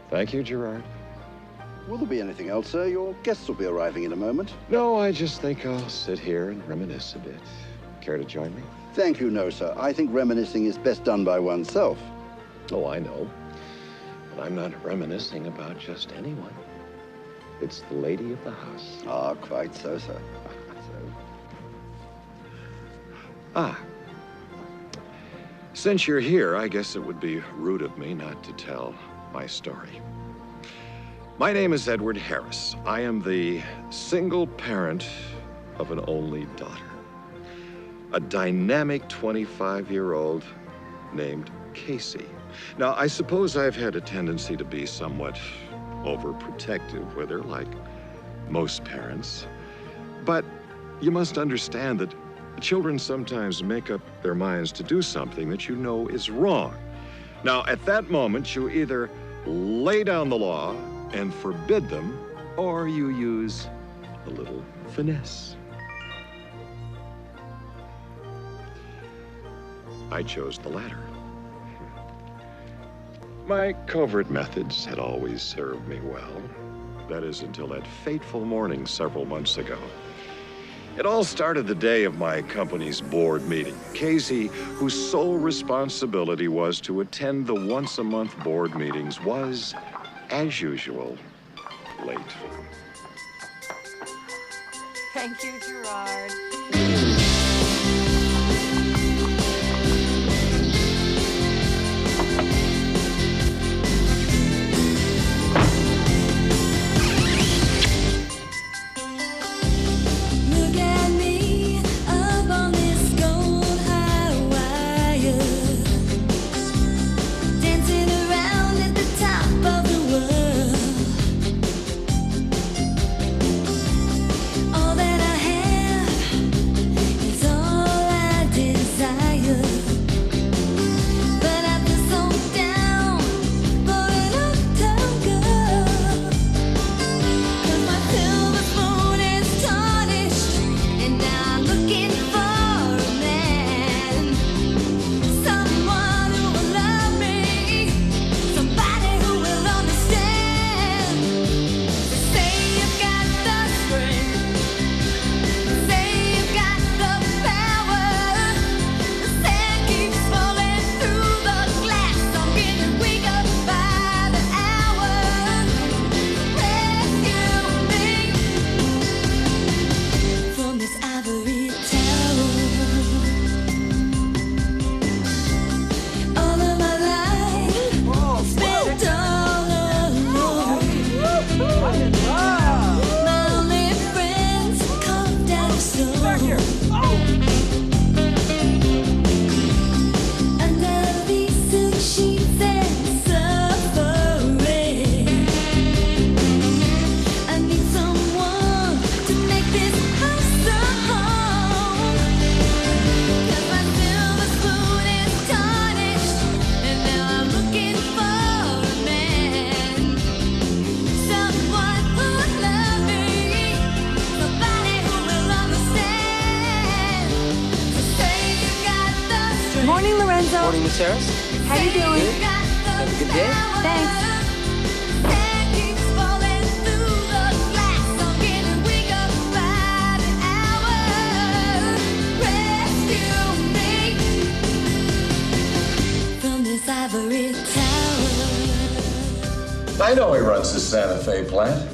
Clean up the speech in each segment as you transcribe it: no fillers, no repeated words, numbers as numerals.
Thank you, Gerard. Will there be anything else, sir? Your guests will be arriving in a moment. No, I just think I'll sit here and reminisce a bit. Care to join me? Thank you, no, sir. I think reminiscing is best done by oneself. Oh, I know. But I'm not reminiscing about just anyone. It's the lady of the house. Ah, quite so, sir. Since you're here, I guess it would be rude of me not to tell my story. My name is Edward Harris. I am the single parent of an only daughter. A dynamic 25-year-old named Casey. Now, I suppose I've had a tendency to be somewhat overprotective with her, like most parents. But you must understand that children sometimes make up their minds to do something that you know is wrong. Now, at that moment, you either lay down the law and forbid them, or you use a little finesse. I chose the latter. My covert methods had always served me well. That is, until that fateful morning several months ago. It all started the day of my company's board meeting. Casey, whose sole responsibility was to attend the once-a-month board meetings, was, as usual, late. Thank you, Gerard. Morning, Miss Harris. How you doing? Good. Have a good day. Thanks. I know he runs the Santa Fe plant,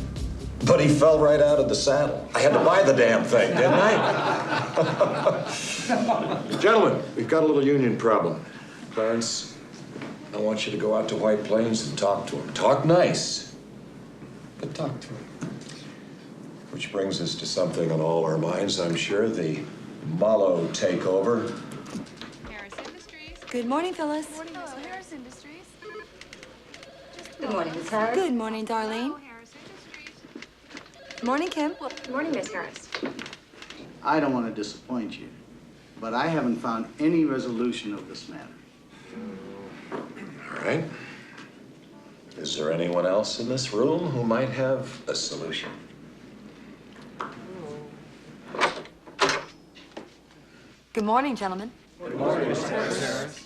but he fell right out of the saddle. I had to buy the damn thing, didn't I? Gentlemen, we've got a little union problem. Clarence, I want you to go out to White Plains and talk to him. Talk nice, but talk to him. Which brings us to something on all our minds, I'm sure, the Malo takeover. Harris Industries. Good morning, Phyllis. Hello, Harris Industries. Good morning, Miss Harris. Good morning, Darlene. Hello, Harris Industries. Morning, Kim. Good morning, Miss Harris. I don't want to disappoint you, but I haven't found any resolution of this matter. All right. Is there anyone else in this room who might have a solution? Good morning, gentlemen. Good morning, Mr. Harris.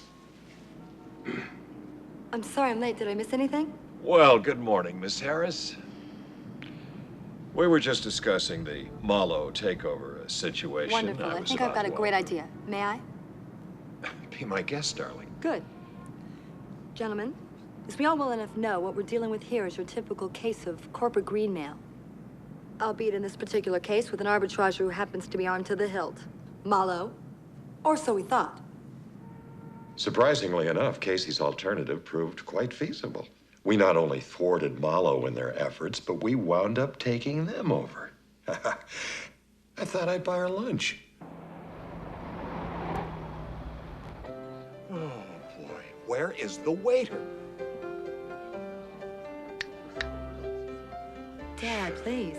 I'm sorry I'm late. Did I miss anything? Well, good morning, Miss Harris. We were just discussing the Malo takeover situation. Wonderful. I think I've got a great idea. May I? Be my guest, darling. Good. Gentlemen, as we all well enough know, what we're dealing with here is your typical case of corporate greenmail. Albeit in this particular case with an arbitrager who happens to be armed to the hilt. Malo. Or so we thought. Surprisingly enough, Casey's alternative proved quite feasible. We not only thwarted Malo in their efforts, but we wound up taking them over. I thought I'd buy her lunch. Oh, boy. Where is the waiter? Dad, please.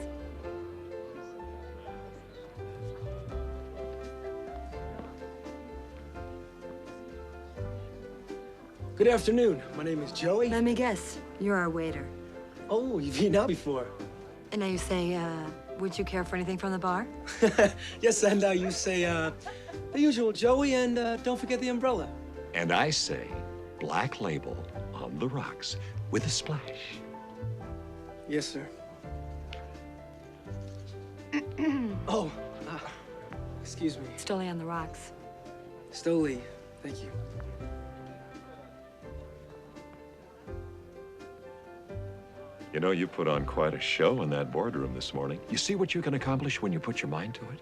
Good afternoon. My name is Joey. Let me guess. You're our waiter. Oh, you've eaten out before. And now you say, would you care for anything from the bar? Yes, and you say, the usual Joey, and don't forget the umbrella. And I say, Black Label on the rocks with a splash. Yes, sir. Oh, excuse me. Stoli on the rocks. Stoli, thank you. You know, you put on quite a show in that boardroom this morning. You see what you can accomplish when you put your mind to it?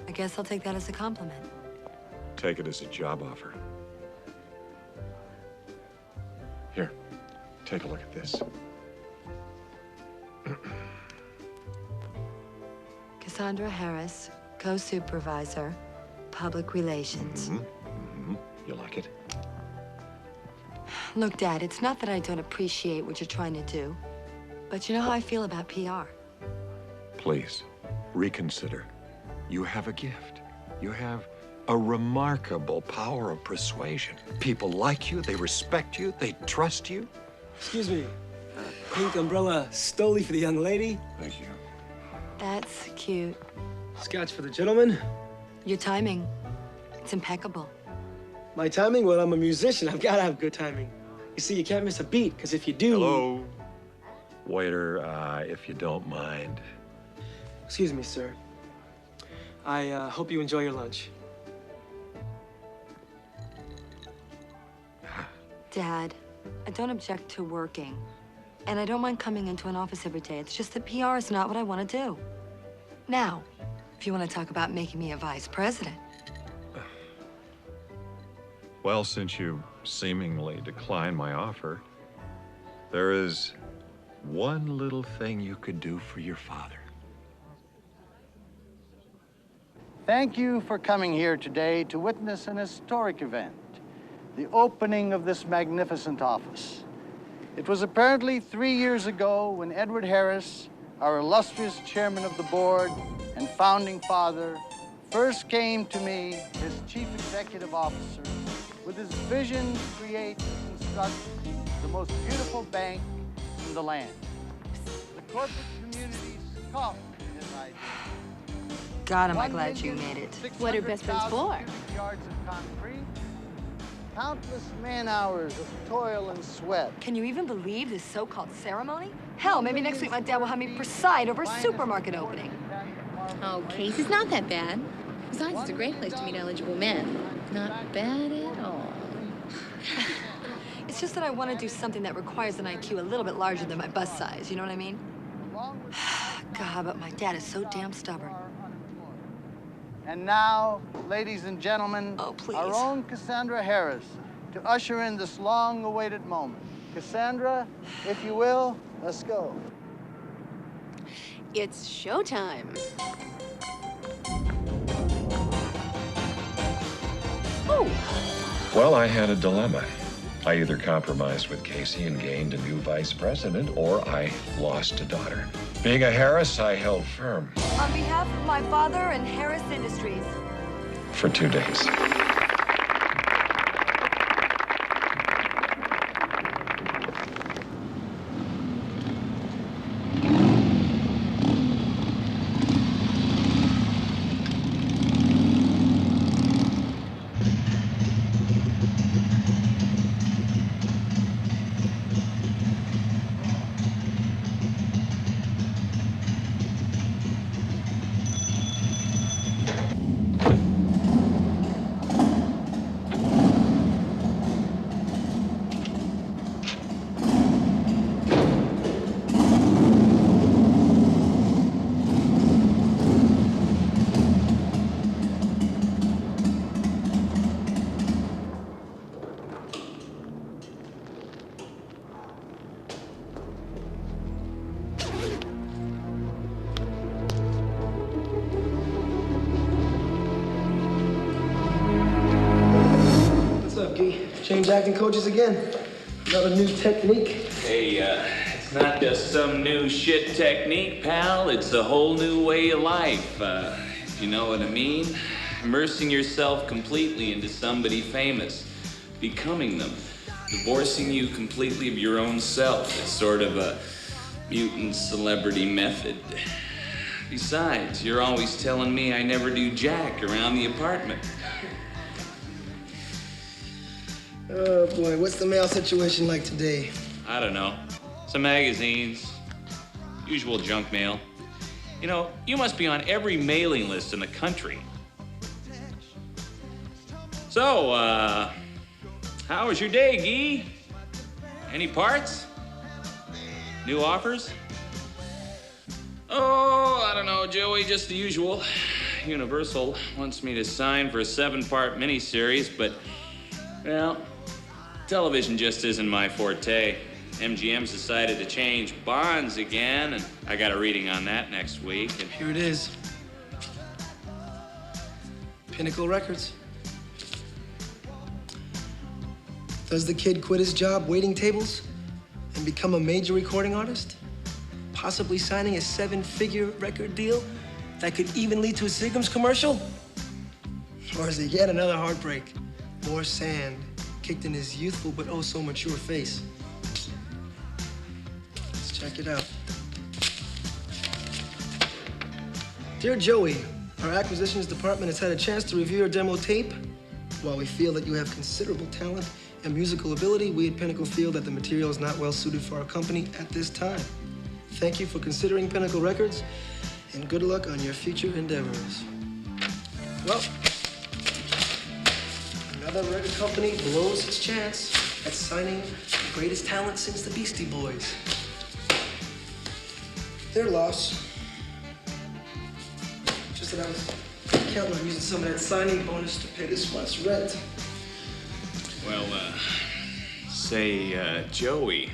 I guess I'll take that as a compliment. Take it as a job offer. Here, take a look at this. Cassandra Harris, co-supervisor, public relations. You like it? Look, Dad, it's not that I don't appreciate what you're trying to do, but you know how I feel about PR. Please, reconsider. You have a gift. You have a remarkable power of persuasion. People like you, they respect you, they trust you. Excuse me. Pink umbrella Stoli for the young lady. Thank you. That's cute. Scotch for the gentleman. Your timing, it's impeccable. My timing? Well, I'm a musician. I've got to have good timing. You see, you can't miss a beat, because if you do... Hello? Waiter, if you don't mind. Excuse me, sir. I hope you enjoy your lunch. Dad, I don't object to working. And I don't mind coming into an office every day. It's just that PR is not what I want to do. Now, if you want to talk about making me a vice president. Well, since you seemingly declined my offer, there is one little thing you could do for your father. Thank you for coming here today to witness an historic event, the opening of this magnificent office. It was apparently 3 years ago when Edward Harris, our illustrious chairman of the board and founding father, first came to me, his chief executive officer, with his vision to create and construct the most beautiful bank in the land. The corporate community scoffed at his idea. God, am I glad you made it. What are best friends for? Yards of concrete, countless man-hours of toil and sweat. Can you even believe this so-called ceremony? Hell, maybe next week my dad will have me preside over a supermarket opening. Oh, Casey's not that bad. Besides, it's a great place to meet eligible men. Not bad at all. It's just that I want to do something that requires an IQ a little bit larger than my bust size, you know what I mean? God, but my dad is so damn stubborn. And now, ladies and gentlemen, Oh, please. our own Cassandra Harris to usher in this long-awaited moment. Cassandra, if you will, let's go. It's showtime. Well, I had a dilemma. I either compromised with Casey and gained a new vice president, or I lost a daughter. Being a Harris, I held firm On behalf of my father and Harris Industries. for 2 days. Change acting coaches again. Another new technique. Hey, it's not just some new shit technique, pal. It's a whole new way of life. If you know what I mean? Immersing yourself completely into somebody famous. Becoming them. Divorcing you completely of your own self. It's sort of a mutant celebrity method. Besides, you're always telling me I never do jack around the apartment. Oh boy, what's the mail situation like today? I don't know. Some magazines. Usual junk mail. You know, you must be on every mailing list in the country. So, how was your day, Guy? Any parts? New offers? Oh, I don't know, Joey, just the usual. Universal wants me to sign for a 7-part miniseries, but, well, television just isn't my forte. MGM's decided to change bonds again, and I got a reading on that next week. And Here it is. Pinnacle Records. Does the kid quit his job waiting tables and become a major recording artist? Possibly signing a 7-figure record deal that could even lead to a Seagram's commercial? Or is it yet another heartbreak? More sand kicked in his youthful but oh so mature face. Let's check it out. Dear Joey, our acquisitions department has had a chance to review your demo tape. While we feel that you have considerable talent and musical ability, we at Pinnacle feel that the material is not well suited for our company at this time. Thank you for considering Pinnacle Records, and good luck on your future endeavors. Well, another record company blows its chance at signing the greatest talent since the Beastie Boys. Their loss. Just that I was counting on using some of that signing bonus to pay this month's rent. well, say, Joey,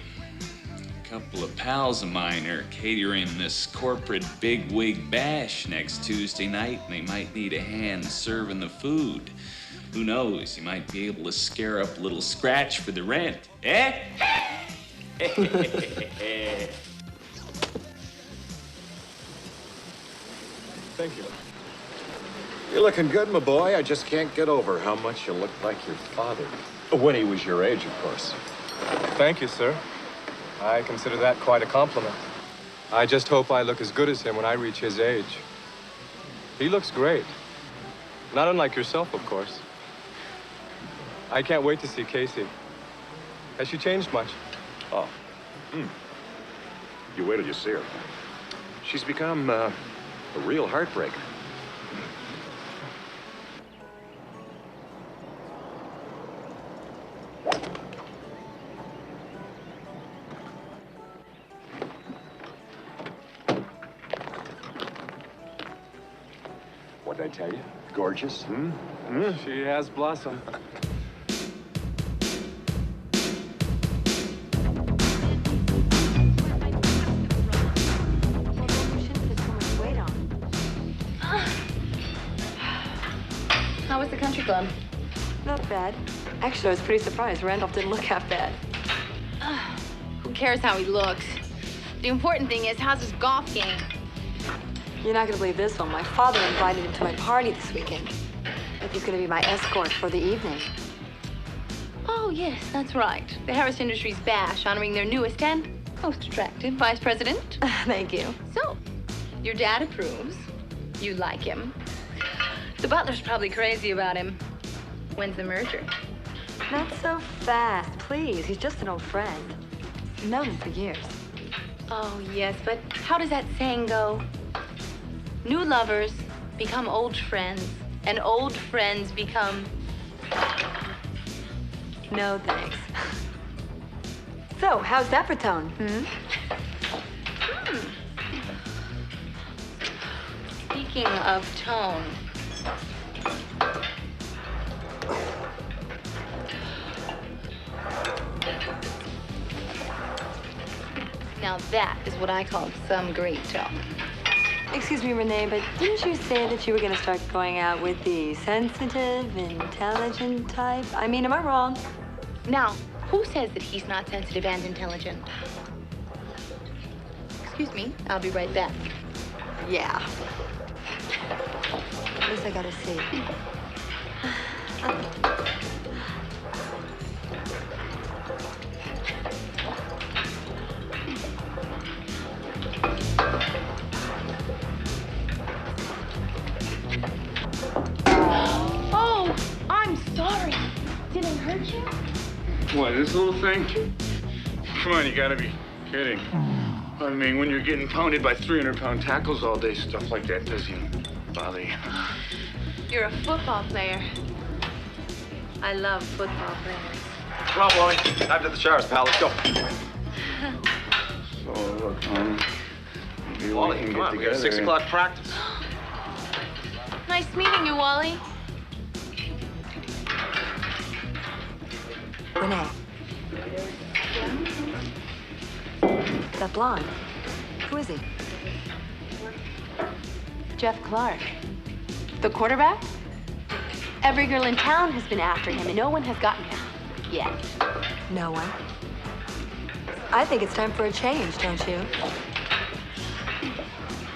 a couple of pals of mine are catering this corporate bigwig bash next Tuesday night, and they might need a hand serving the food. Who knows, you might be able to scare up a little scratch for the rent, eh? Thank you. You're looking good, my boy. I just can't get over how much you look like your father. When he was your age, of course. Thank you, sir. I consider that quite a compliment. I just hope I look as good as him when I reach his age. He looks great. Not unlike yourself, of course. I can't wait to see Casey. Has she changed much? Oh. You wait till you see her. She's become a real heartbreaker. What'd I tell you? Gorgeous, She has blossomed. How was the country club? Not bad. Actually, I was pretty surprised. Randolph didn't look half bad. Who cares how he looks? The important thing is, how's his golf game? You're not gonna believe this one. My father invited him to my party this weekend. Like he's gonna be my escort for the evening. Oh, yes, that's right. The Harris Industries Bash, honoring their newest and most attractive vice president. Thank you. So, your dad approves. You like him. The butler's probably crazy about him. When's the merger? Not so fast, please. He's just an old friend. I've known him for years. Oh, yes, but how does that saying go? New lovers become old friends, and old friends become... No, thanks. So, how's that for tone, Speaking of tone... Now that is what I call some great tone. Excuse me, Renee, but didn't you say that you were gonna start going out with the sensitive, intelligent type? I mean, am I wrong? Now, who says that he's not sensitive and intelligent? Excuse me, I'll be right back. Yeah. At least I gotta see. Oh, I'm sorry. Did I hurt you? What, this little thing? Come on, you gotta be kidding. I mean, when you're getting pounded by 300-pound tackles all day, stuff like that doesn't even bother you. You're a football player. I love football players. Come on, Wally. Time to the showers, pal. Let's go. So, look, maybe Wally, we can come get on. We got a together. 6 o'clock practice. Nice meeting you, Wally. Renee. That blonde. Who is he? Jeff Clark. The quarterback? Every girl in town has been after him, and no one has gotten him. Yet. No one. I think it's time for a change, don't you?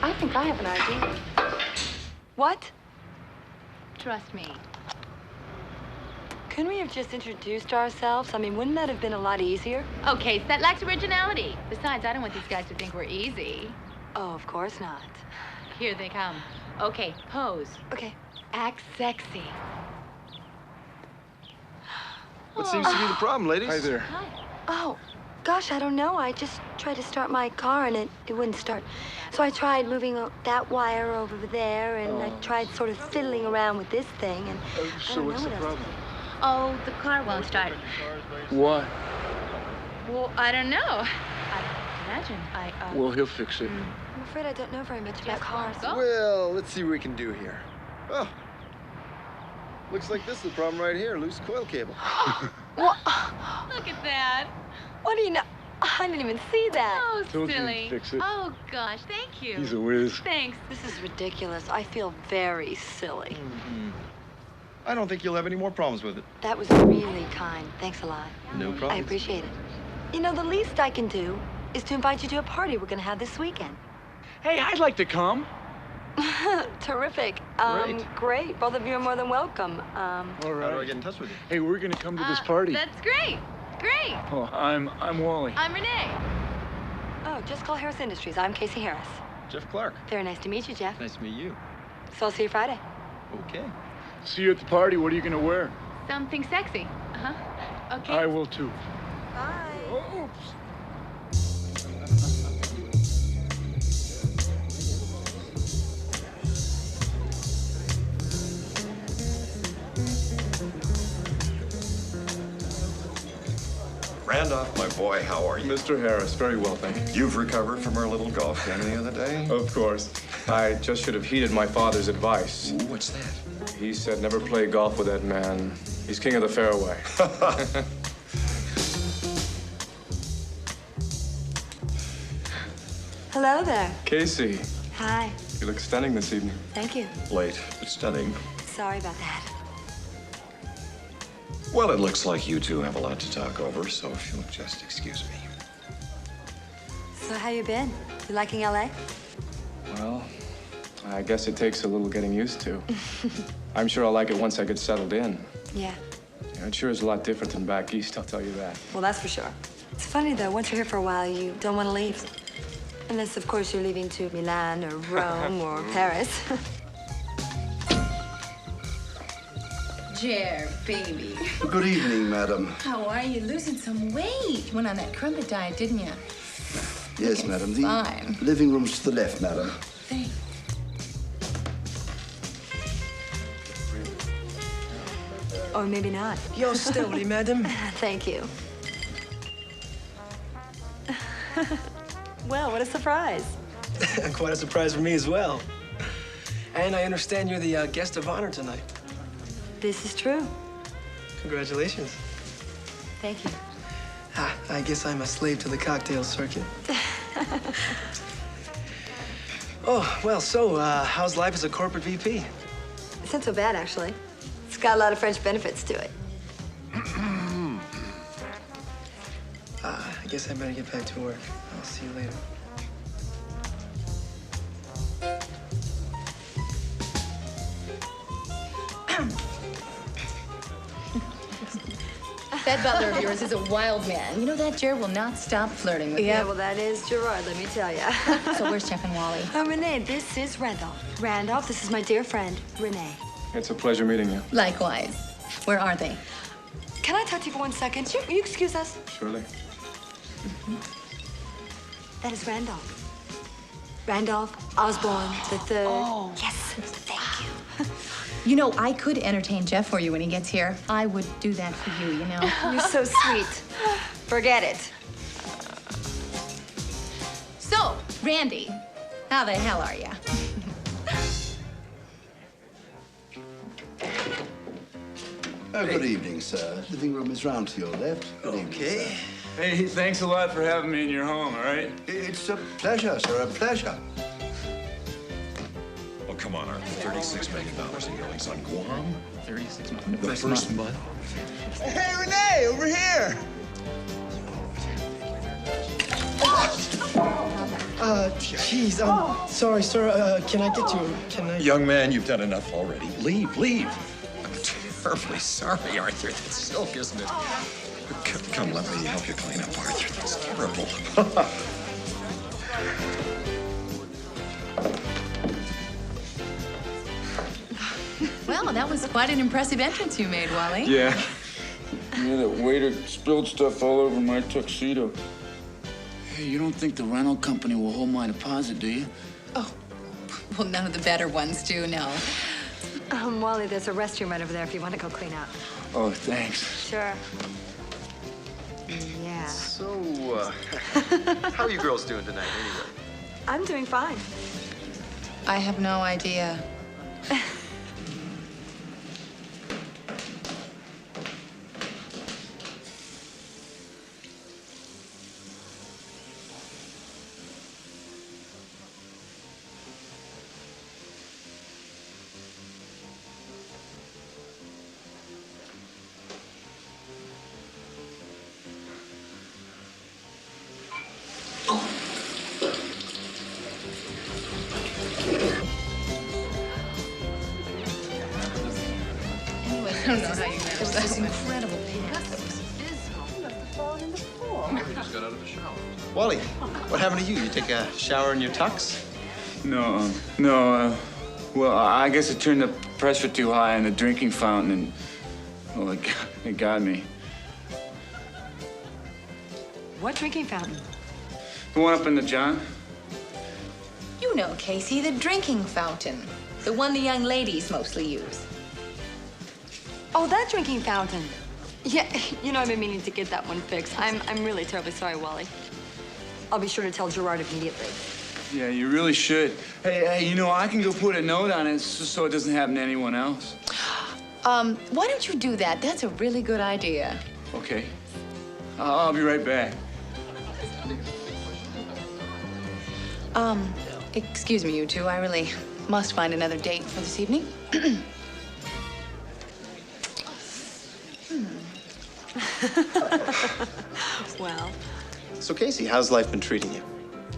I think I have an idea. What? Trust me. Couldn't we have just introduced ourselves? I mean, wouldn't that have been a lot easier? Okay, so that lacks originality. Besides, I don't want these guys to think we're easy. Oh, of course not. Here they come. Okay, pose. Okay. Act sexy. What seems to be the problem, ladies? Hi there. Hi. Oh, gosh, I don't know. I just tried to start my car and it wouldn't start. So I tried moving that wire over there, and I tried sort of fiddling around with this thing, and I So don't what's know the what else. problem? Oh, the car won't start. What? Well, I don't know. I imagine. Well, he'll fix it. I'm afraid I don't know very much about Just cars. go. Well, let's see what we can do here. Oh. Looks like this is the problem right here. Loose coil cable. What? Look at that. What do you know? I didn't even see that. Oh, Told you he'd silly. fix it. Oh, gosh, thank you. He's a whiz. Thanks. This is ridiculous. I feel very silly. I don't think you'll have any more problems with it. That was really kind. Thanks a lot. No problem. I appreciate it. You know, the least I can do is to invite you to a party we're gonna have this weekend. Hey, I'd like to come. Terrific. Great. Both of you are more than welcome. All How do I right. get in touch with you? Hey, we're gonna come to this party. That's great. Great. Oh, I'm Wally. I'm Renee. Oh, just call Harris Industries. I'm Casey Harris. Jeff Clark. Very nice to meet you, Jeff. Nice to meet you. So I'll see you Friday. Okay. See you at the party. What are you gonna wear? Something sexy. Uh-huh. Okay. I will too. Bye. Oops. Randolph, my boy, how are you? Mr. Harris, very well, thank you. You've recovered from our little golf game the other day? Of course. I just should have heeded my father's advice. Ooh, what's that? He said never play golf with that man. He's king of the fairway. Hello there. Casey, Hi. you look stunning this evening. Thank you. Late, but stunning. Sorry about that. Well, it looks like you two have a lot to talk over, so if you'll just excuse me. So how you been? You liking LA? Well, I guess it takes a little getting used to. I'm sure I'll like it once I get settled in. Yeah. Yeah, it sure is a lot different than back east, I'll tell you that. Well, that's for sure. It's funny, though. Once you're here for a while, you don't want to leave. Unless, of course, you're leaving to Milan or Rome or Paris. Jer, baby. Good evening, madam. How are you? Losing some weight. You went on that crumpet diet, didn't you? Yes, madam. The fine. living room's to the left, madam. Thanks. Or maybe not. Your story, madam. Thank you. Well, what a surprise. Quite a surprise for me as well. And I understand you're the guest of honor tonight. This is true. Congratulations. Thank you. I guess I'm a slave to the cocktail circuit. Oh, well, so, how's life as a corporate VP? It's not so bad, actually. It's got a lot of French benefits to it. I guess I better get back to work. I'll see you later. That butler of yours is a wild man. You know that Jared will not stop flirting with you. Yeah, well, that is Gerard, let me tell you. So where's Jeff and Wally? Renee, this is Randolph. Randolph, this is my dear friend, Renee. It's a pleasure meeting you. Likewise. Where are they? Can I talk to you for 1 second? Will you excuse us? Surely. That is Randolph. Randolph Osborne III. Oh. Yes, thank you. You know, I could entertain Jeff for you when he gets here. I would do that for you, you know. You're so sweet. Forget it. So, Randy, how the hell are you? Oh, good evening, sir. Living room is round to your left. Good evening, sir. Hey, thanks a lot for having me in your home, all right? It's a pleasure, sir, a pleasure. Oh, come on, Arthur. $36 million in billings on Guam? 36 months. The first month? Hey, Renee, over here! Jeez, I'm sorry, sir. Can I get you? Can I? Young man, you've done enough already. Leave, leave. I'm terribly sorry, Arthur. That's silk, isn't it? Come, let me help you clean up, Arthur. That's terrible. Well, that was quite an impressive entrance you made, Wally. Yeah. Yeah, that waiter spilled stuff all over my tuxedo. Hey, you don't think the rental company will hold my deposit, do you? Oh, well, none of the better ones do, no. Wally, there's a restroom right over there if you want to go clean up. Oh, thanks. Sure. Yeah. So, how are you girls doing tonight, anyway? I'm doing fine. I have no idea. I don't know how you managed that. This incredible pass. It was abysmal. We just got out of the shower. Wally, what happened to you? You take a shower in your tux? No, well, I guess I turned the pressure too high in the drinking fountain and, well, it got me. What drinking fountain? The one up in the John? You know, Casey, the drinking fountain. The one the young ladies mostly use. Oh, that drinking fountain. Yeah, you know, I've been meaning to get that one fixed. I'm really terribly sorry, Wally. I'll be sure to tell Gerard immediately. Yeah, you really should. Hey, you know, I can go put a note on it so it doesn't happen to anyone else. Why don't you do that? That's a really good idea. Okay. I'll be right back. Excuse me, you two. I really must find another date for this evening. Well. So, Casey, how's life been treating you?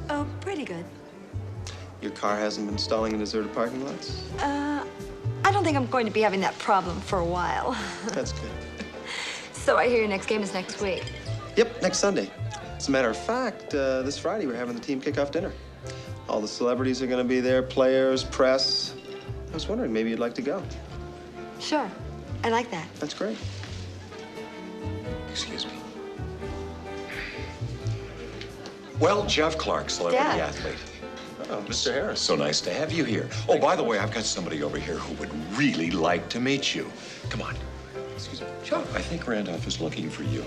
Oh, pretty good. Your car hasn't been stalling in deserted parking lots? I don't think I'm going to be having that problem for a while. That's good. So I hear your next game is next week. Yep, next Sunday. As a matter of fact, this Friday we're having the team kickoff dinner. All the celebrities are going to be there, players, press. I was wondering, maybe you'd like to go. Sure. I like that. That's great. Excuse me. Well, Jeff Clark, celebrity Dad. athlete. Oh, Mr. Harris. So nice to have you here. Oh, by the way, I've got somebody over here who would really like to meet you. Come on. Excuse me. Sure. I think Randolph is looking for you.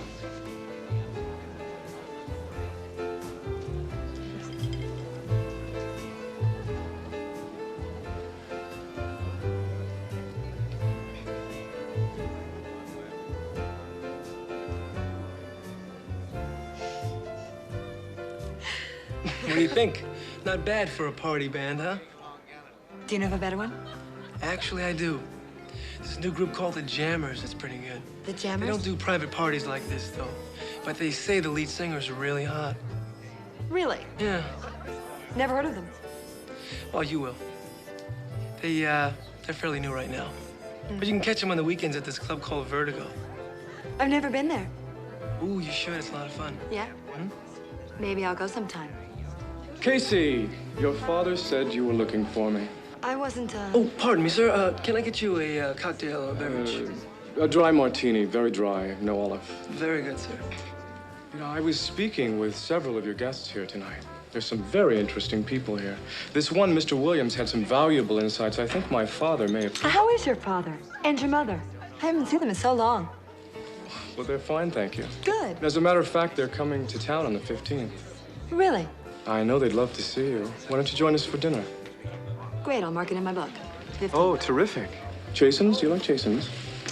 What do you think? Not bad for a party band, huh? Do you know of a better one? Actually, I do. There's a new group called the Jammers that's pretty good. The Jammers? They don't do private parties like this, though. But they say the lead singer's really hot. Really? Yeah. Never heard of them. Well, you will. They're fairly new right now. But you can catch them on the weekends at this club called Vertigo. I've never been there. Ooh, you should. It's a lot of fun. Yeah? Maybe I'll go sometime. Casey, your father said you were looking for me. I wasn't, Oh, pardon me, sir. Can I get you a cocktail or beverage? A dry martini, very dry, no olive. Very good, sir. You know, I was speaking with several of your guests here tonight. There's some very interesting people here. This one, Mr. Williams, had some valuable insights. I think my father may have... How is your father? And your mother? I haven't seen them in so long. Well, they're fine, thank you. Good. And as a matter of fact, they're coming to town on the 15th. Really? I know they'd love to see you. Why don't you join us for dinner? Great, I'll mark it in my book. 15. Oh, terrific. Chasen's? Do you like Chasen's?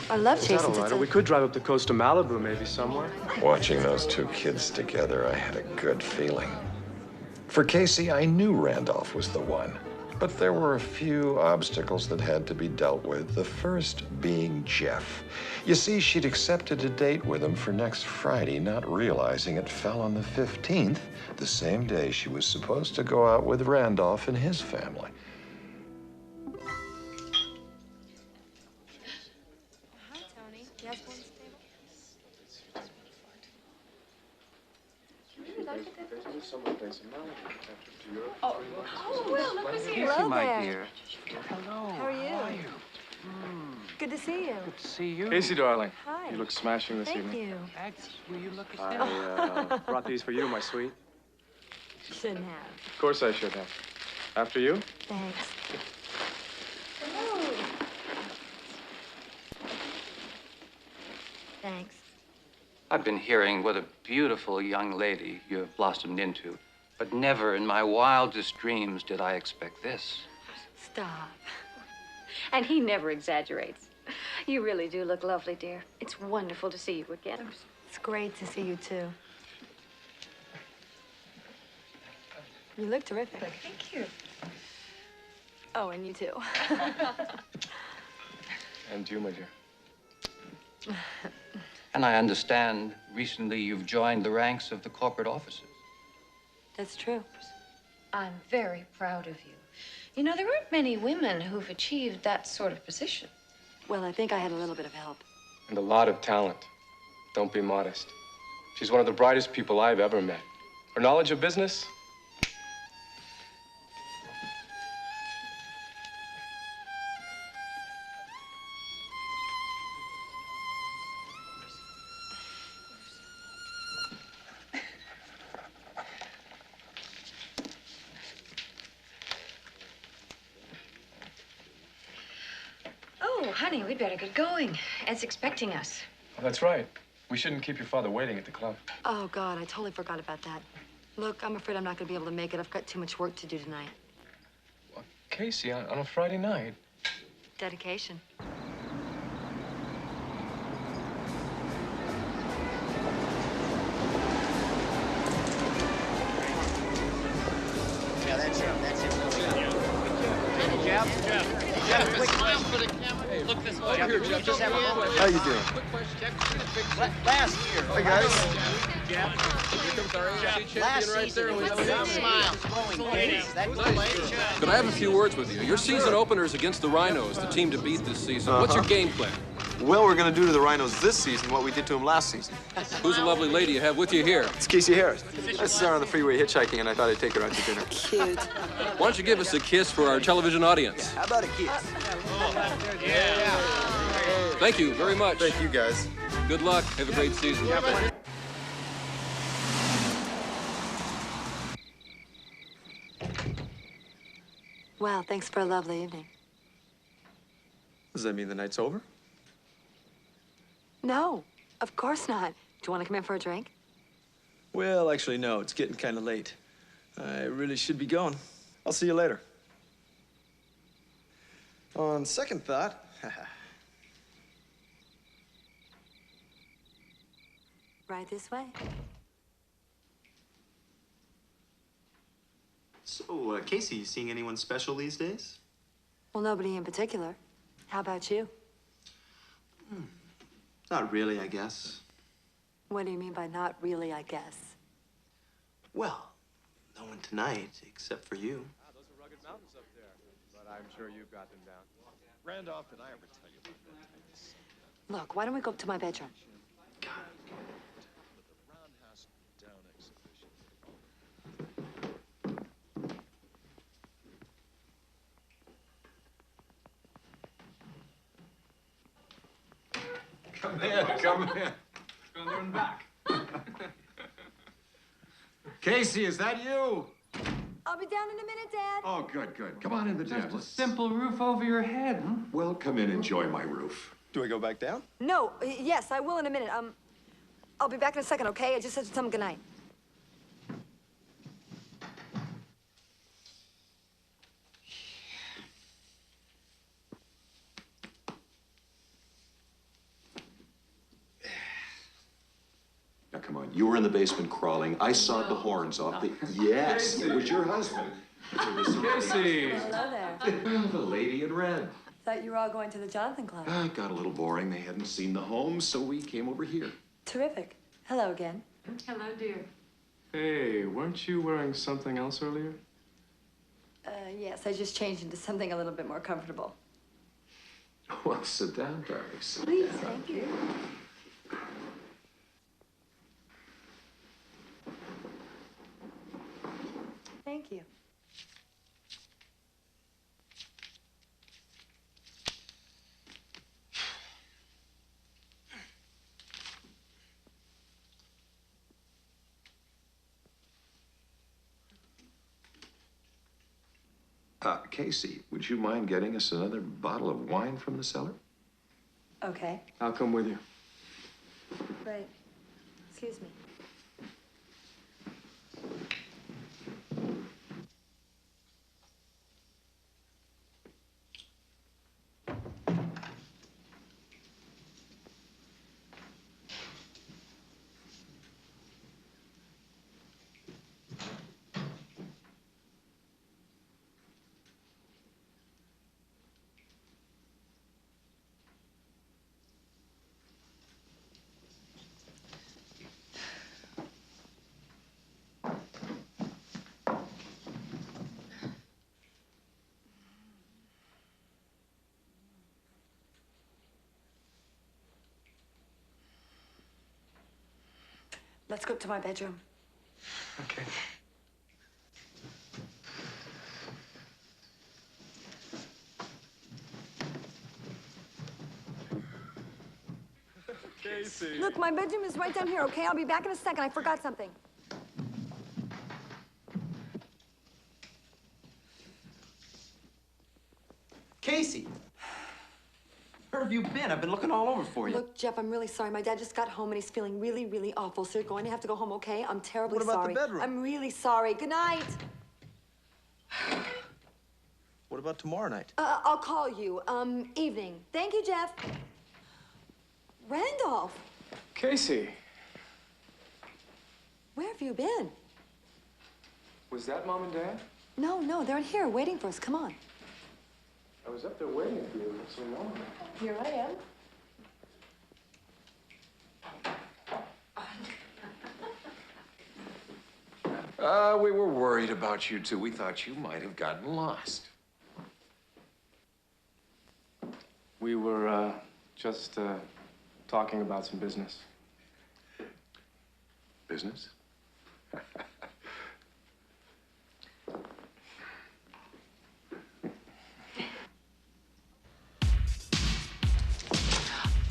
I love Is that chasing all right? Or we could drive up the coast to Malibu, maybe somewhere. Watching those two kids together, I had a good feeling. For Casey, I knew Randolph was the one. But there were a few obstacles that had to be dealt with, the first being Jeff. You see, she'd accepted a date with him for next Friday, not realizing it fell on the 15th, the same day she was supposed to go out with Randolph and his family. Hi, Tony. Yes, one's table? Oh, Will, look who's here. Hello my there. dear. Hello. How are you? Good to see you. Good to see you. Casey, darling. Hi. You look smashing this Thank evening. you. Max, will you look at I brought these for you, my sweet. Shouldn't have. Of course I should have. After you? Thanks. Thanks. I've been hearing what a beautiful young lady you have blossomed into, but never in my wildest dreams did I expect this. Stop. And he never exaggerates. You really do look lovely, dear. It's wonderful to see you again. It's great to see you, too. You look terrific. Thank you. Oh, and you, too. And you, my dear. And I understand recently you've joined the ranks of the corporate officers. That's true. I'm very proud of you. You know, there aren't many women who've achieved that sort of position. Well, I think I had a little bit of help. And a lot of talent. Don't be modest. She's one of the brightest people I've ever met. Her knowledge of business? Oh, honey, we'd better get going. Ed's expecting us. Oh, that's right. We shouldn't keep your father waiting at the club. Oh, God, I totally forgot about that. Look, I'm afraid I'm not going to be able to make it. I've got too much work to do tonight. Casey, on a Friday night. Dedication. Yeah, that's it. That's it. Jeff, quick smile for the camera. Hey, look this way. Here, Jeff, just have a moment. How you doing? Last year. Hey, guys. Last season. Smile. Could I have a few words with you? Your season opener is against the Rhinos, the team to beat this season. What's your game plan? Well, we're going to do to the Rhinos this season what we did to them last season. Who's the lovely lady you have with you here? It's Casey Harris. I saw her on the freeway hitchhiking, and I thought I'd take her out to dinner. Cute. Why don't you give us a kiss for our television audience? How about a kiss? Thank you very much. Thank you, guys. Good luck. Have a great season. Well, thanks for a lovely evening. Does that mean the night's over? No, of course not. Do you want to come in for a drink? Well, actually, no. It's getting kind of late. I really should be going. I'll see you later. On second thought, Right this way. So, Casey, you seeing anyone special these days? Well, nobody in particular. How about you? Not really, I guess. What do you mean by not really, I guess? Well, no one tonight, except for you. Those are rugged mountains up there, but I'm sure you've got them down. Randolph, did I ever tell you about that? Look, why don't we go up to my bedroom? Roundhouse Down exhibition. Come in, come in. Go there and back. Casey, is that you? I'll be down in a minute, Dad. Oh, good, good. Come on in the den. Just a simple roof over your head, huh? Well, come in, enjoy my roof. Do we go back down? No, yes, I will in a minute. I'll be back in a second, okay? I just have to tell him goodnight. Now, come on. You were in the basement crawling. I sawed the horns off the... Yes, it was your husband. Casey! Hello there. The lady in red. Thought you were all going to the Jonathan Club. It got a little boring. They hadn't seen the home, so we came over here. Terrific. Hello again. Hello, dear. Hey, weren't you wearing something else earlier? Yes, I just changed into something a little bit more comfortable. Well, sit down, darling. Sit Please, down. thank you. Thank you. Casey, would you mind getting us another bottle of wine from the cellar? Okay. I'll come with you. Right. Excuse me. Let's go up to my bedroom. Okay. Casey. Look, my bedroom is right down here, okay? I'll be back in a second. I forgot something. Casey! Where have you been? I've been looking all over for you. Look, Jeff, I'm really sorry. My dad just got home and he's feeling really, really awful. So you're going to have to go home, okay? I'm terribly sorry. What about the bedroom? I'm really sorry. Good night. What about tomorrow night? I'll call you. Evening. Thank you, Jeff. Randolph, Casey, where have you been? was that Mom and Dad? No, they're in here waiting for us. Come on. I was up there waiting for you so long. Here I am. We were worried about you two. We thought you might have gotten lost. We were, just, talking about some business. Business?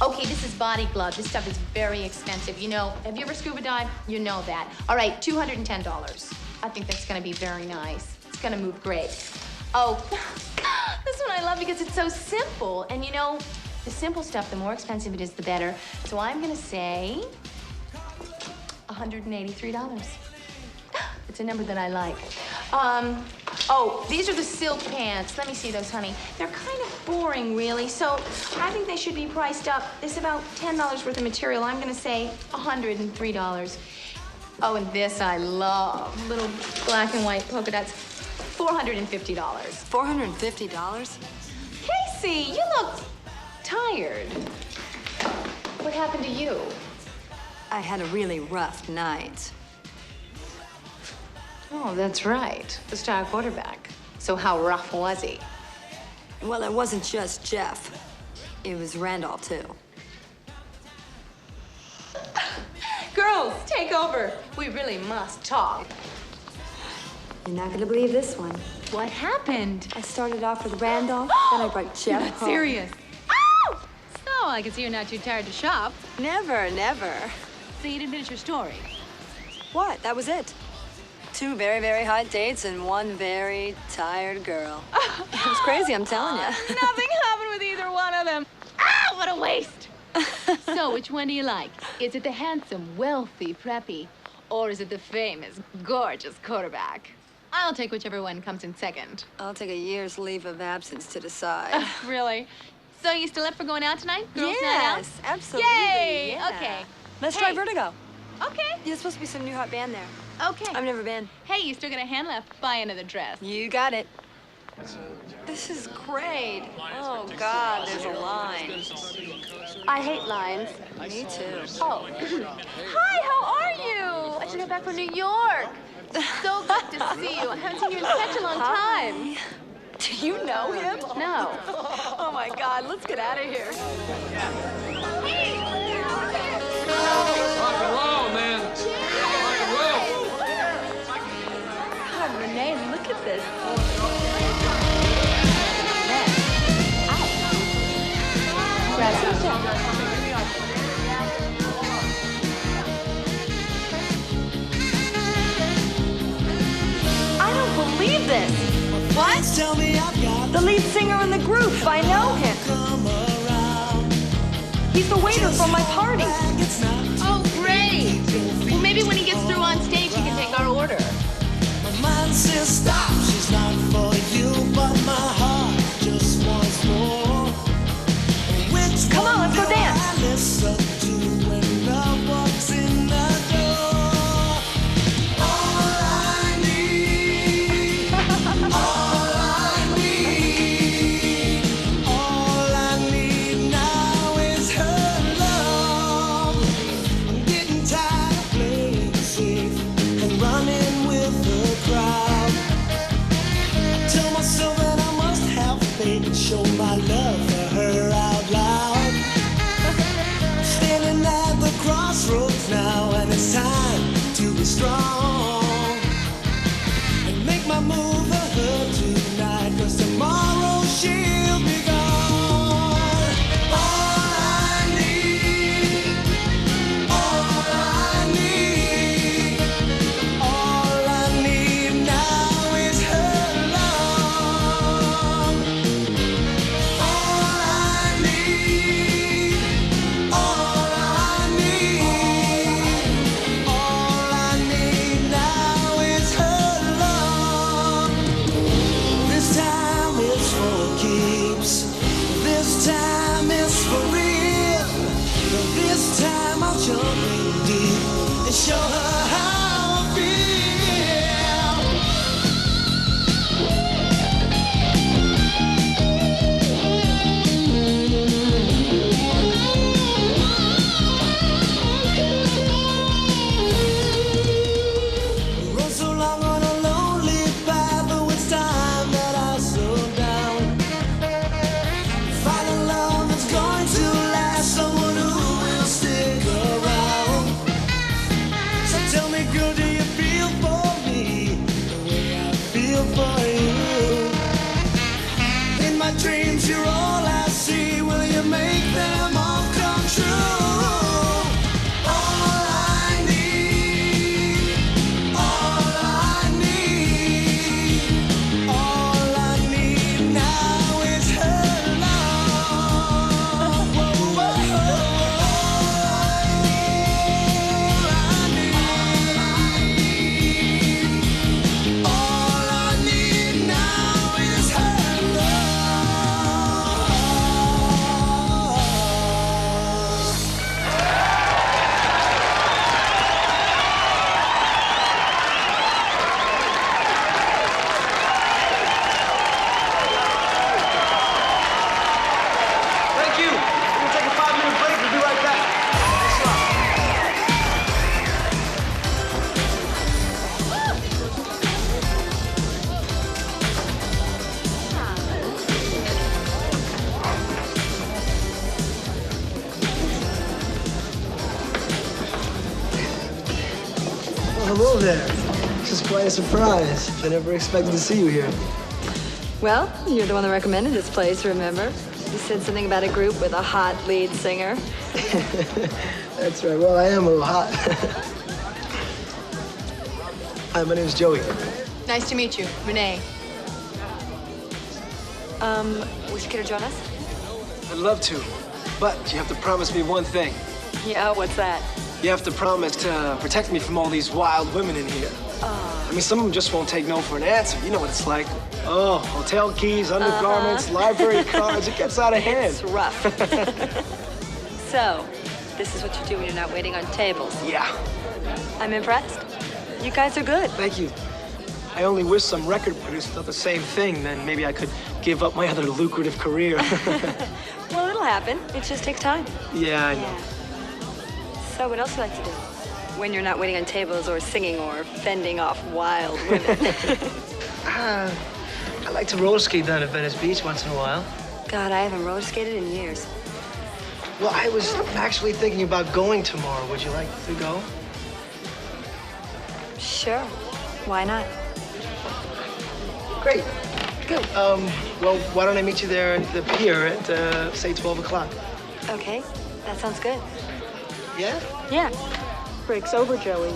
Okay, this is Body Glove. This stuff is very expensive. You know, have you ever scuba dived? You know that. All right, $210. I think that's gonna be very nice. It's gonna move great. Oh, this one I love because it's so simple. And you know, the simple stuff, the more expensive it is, the better. So I'm gonna say $183. It's a number that I like. Oh, these are the silk pants. Let me see those, honey. They're kind of boring, really, so I think they should be priced up. There's about $10 worth of material. I'm gonna say $103. Oh, and this I love. Little black and white polka dots. $450. $450? Casey, you look tired. What happened to you? I had a really rough night. Oh, that's right. The star quarterback. So how rough was he? Well, it wasn't just Jeff. It was Randolph, too. Girls, take over. We really must talk. You're not gonna believe this one. What happened? I started off with Randolph, then I brought Jeff Not home. serious. Oh, I can see you're not too tired to shop. Never, never. So you didn't finish your story. What? That was it. 2 very, very hot dates and 1 very tired girl. It was crazy, I'm telling you. Nothing happened with either one of them. Ah, what a waste. So, which one do you like? Is it the handsome, wealthy, preppy, or is it the famous, gorgeous quarterback? I'll take whichever one comes in second. I'll take a year's leave of absence to decide. Really? So you still up for going out tonight? Girls' night out? Yes, absolutely. Yay! Yeah. Okay. Let's Hey. try Vertigo. Okay. Yeah, there's supposed to be some new hot band there. Okay. I've never been. Hey, you still got a hand left. Buy another dress. You got it. This is great. Oh, God, there's a line. I hate lines. Me too. Oh. Hi, how are you? I just got back from New York. So good to see you. I haven't seen you in such a long time. Do you know him? No. Oh, my God, let's get out of here. Rock and roll, man. Rock and roll. God, Renee, look at this. I don't believe this. What? The lead singer in the group. I know him. He's the waiter from my party. Oh, great. Well, maybe when he gets through on stage, he can take our order. My mind says stop, she's not for you, but my heart just wants more. Which Come on, let's go dance. I listen to when love walks in the door. All I need, all I need now is her love. I'm getting tired of playing safe and running with the crowd. I tell myself that I must have faith and show my love for her out loud. Standing at the crossroads now, and it's time to be strong and make my move for her tonight, 'cause tomorrow she'll be gone. All I need, all I need, all I need now is her love. All I need, all I need, all I need now is her love. This time is for keeps. This time is for real. This time I'll jump in deep and show her how I feel. Run so long on a lonely path, oh, it's time that I slow down. Find a love that's going to last, someone who will stick around. So tell hello there. This is quite a surprise. I never expected to see you here. Well, you're the one that recommended this place, remember? You said something about a group with a hot lead singer. That's right. Well, I am a little hot. Hi, my name's Joey. Nice to meet you, Renee. Would you care to join us? I'd love to, but you have to promise me one thing. Yeah, what's that? You have to promise to protect me from all these wild women in here. I mean, some of them just won't take no for an answer. You know what it's like. Oh, hotel keys, undergarments, library cards. It gets out of hand. It's rough. So, this is what you do when you're not waiting on tables. Yeah. I'm impressed. You guys are good. Thank you. I only wish some record producers thought the same thing. Then maybe I could give up my other lucrative career. Well, it'll happen. It just takes time. Yeah, I know. So what else do you like to do? When you're not waiting on tables or singing or fending off wild women. I like to roller skate down at Venice Beach once in a while. God, I haven't roller skated in years. Well, I was actually thinking about going tomorrow. Would you like to go? Sure. Why not? Great. Good. Well, why don't I meet you there at the pier at, say, 12 o'clock? Okay, that sounds good. Yeah? Yeah. Break's over, Joey.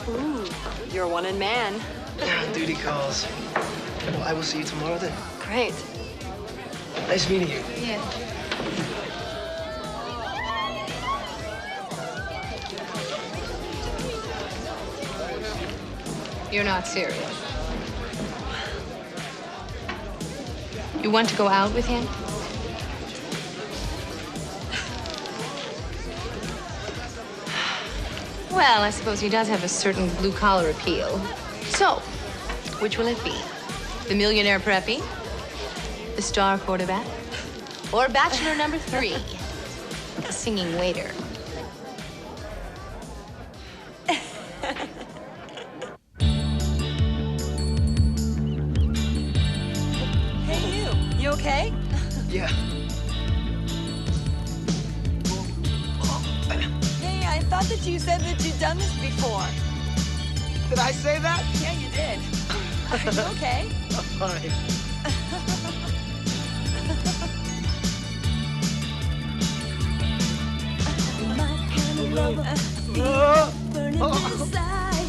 Ooh, you're one in man. Duty calls. Well, I will see you tomorrow then. Great. Nice meeting you. Yeah. You're not serious. You want to go out with him? Well, I suppose he does have a certain blue-collar appeal. So, which will it be? The millionaire preppy? The star quarterback? Or bachelor number 3? The singing waiter? Hey, you okay? Yeah. Hey, I thought that you said that you'd done this before. Did I say that? Yeah, you did. Are you okay? I'm fine.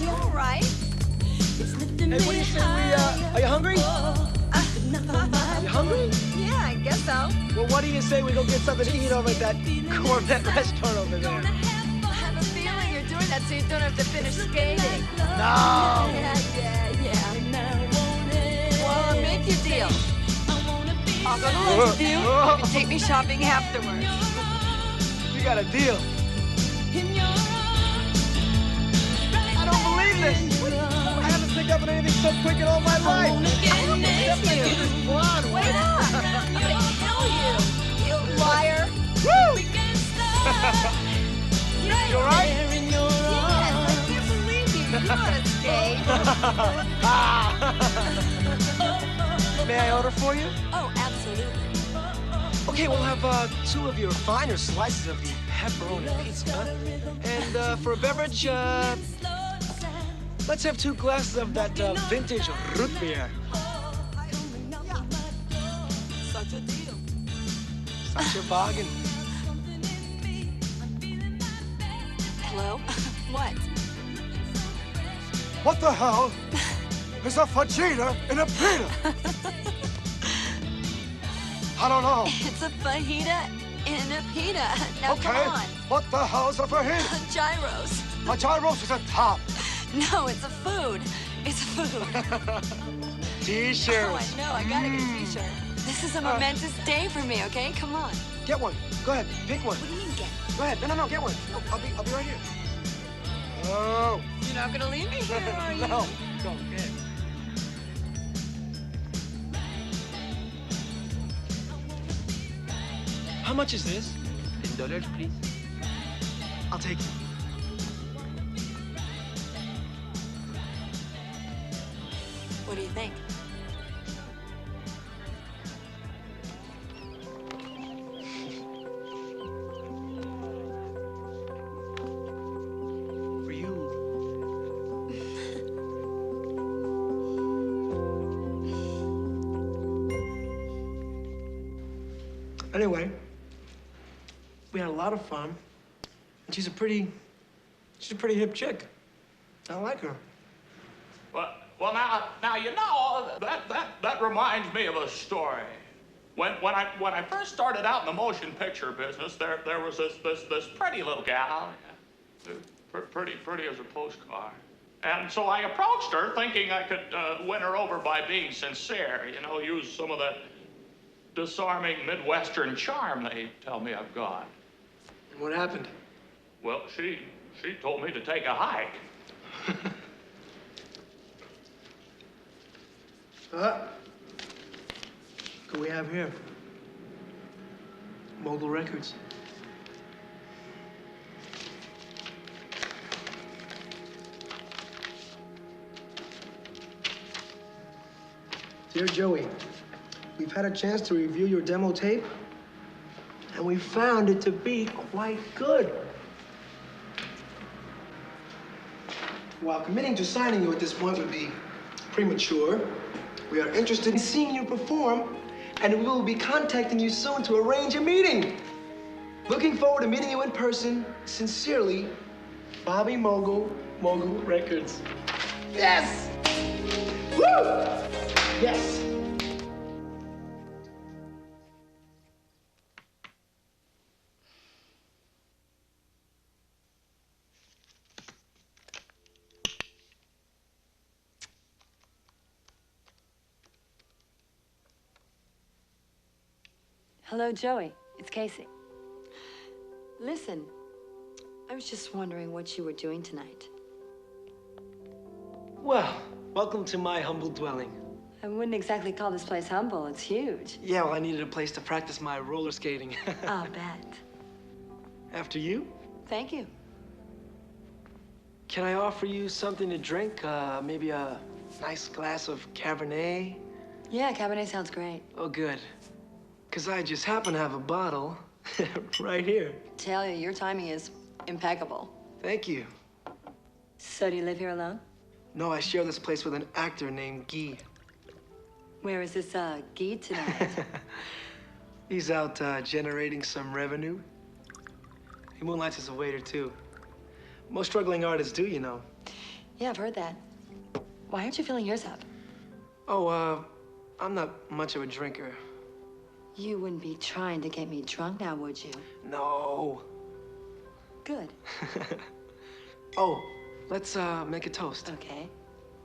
All right. Hey, what do you say are you hungry? You hungry? Yeah, I guess so. Well, what do you say we go get something to eat over at that Corvette restaurant over there? I have a feeling you're doing that so you don't have to finish skating. No! Well, I'll make you a deal. I'll go to lunch with you. You can take me shopping afterwards. You got a deal. I don't believe this. I haven't picked up on anything so quick in all my life. I don't believe you. Wait up. I'm gonna kill you, you liar. Woo! You all right? Yes, I can't believe you. You know how to skate. May I order for you? Oh, absolutely. Okay, we'll have 2 of your finer slices of the pepperoni pizza. And for a beverage, let's have 2 glasses of that vintage root beer. Such a deal. Such a bargain. Hello? What? What the hell is a fajita in a pita? I don't know. It's a fajita in a pita. Now, Okay, come on. what the hell's a fajita? Gyros. A gyros is a top. No, it's a food. It's a food. T-shirts. Oh, I know. I gotta get a t-shirt. This is a momentous day for me, okay? Come on. Get one. Go ahead. Pick one. What do you mean get? Go ahead. No, get one. I'll be right here. Oh. You're not gonna leave me here, are you? No. Go ahead. How much is this? $10, please. I'll take it. What do you think? For you, Anyway, we had a lot of fun. And she's a pretty hip chick. I like her. Well, now you know that reminds me of a story. When I first started out in the motion picture business, there was this pretty little gal, pretty as a postcard. And so I approached her thinking I could win her over by being sincere, you know, use some of that disarming Midwestern charm they tell me I've got. And what happened? Well, she told me to take a hike. What do we have here? Mogul Records. Dear Joey, we've had a chance to review your demo tape, and we found it to be quite good. While committing to signing you at this point would be premature, we are interested in seeing you perform, and we will be contacting you soon to arrange a meeting. Looking forward to meeting you in person. Sincerely, Bobby Mogul, Mogul Records. Yes! Woo! Yes! Hello, Joey. It's Casey. Listen, I was just wondering what you were doing tonight. Well, welcome to my humble dwelling. I wouldn't exactly call this place humble. It's huge. Yeah, well, I needed a place to practice my roller skating. I'll bet. After you? Thank you. Can I offer you something to drink? Maybe a nice glass of Cabernet? Yeah, Cabernet sounds great. Oh, good. Because I just happen to have a bottle right here. Tell you, your timing is impeccable. Thank you. So do you live here alone? No, I share this place with an actor named Guy. Where is this, Guy tonight? He's out generating some revenue. He moonlights as a waiter, too. Most struggling artists do, you know. Yeah, I've heard that. Why aren't you filling yours up? Oh, I'm not much of a drinker. You wouldn't be trying to get me drunk now, would you? No. Good. Oh, let's make a toast. Okay.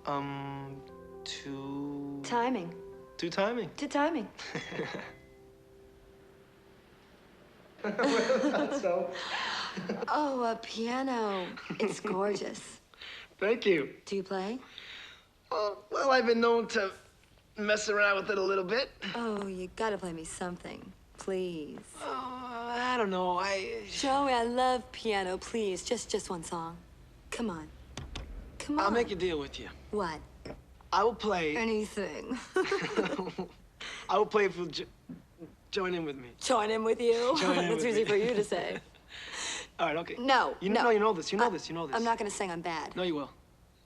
To... Timing. To timing. To timing. So... Oh, a piano. It's gorgeous. Thank you. Do you play? Well, I've been known to mess around with it a little bit. Oh, you gotta play me something. Please. Oh, I don't know. Joey, I love piano. Please, just one song. Come on. Come on. I'll make a deal with you. What? I will play... Anything. I will play if you'll join in with me. Join in with you? Join in That's with easy me. for you to say. All right, okay. No, You no. know, you know this. You know this. You know this. I'm not gonna sing. I'm bad. No, you will.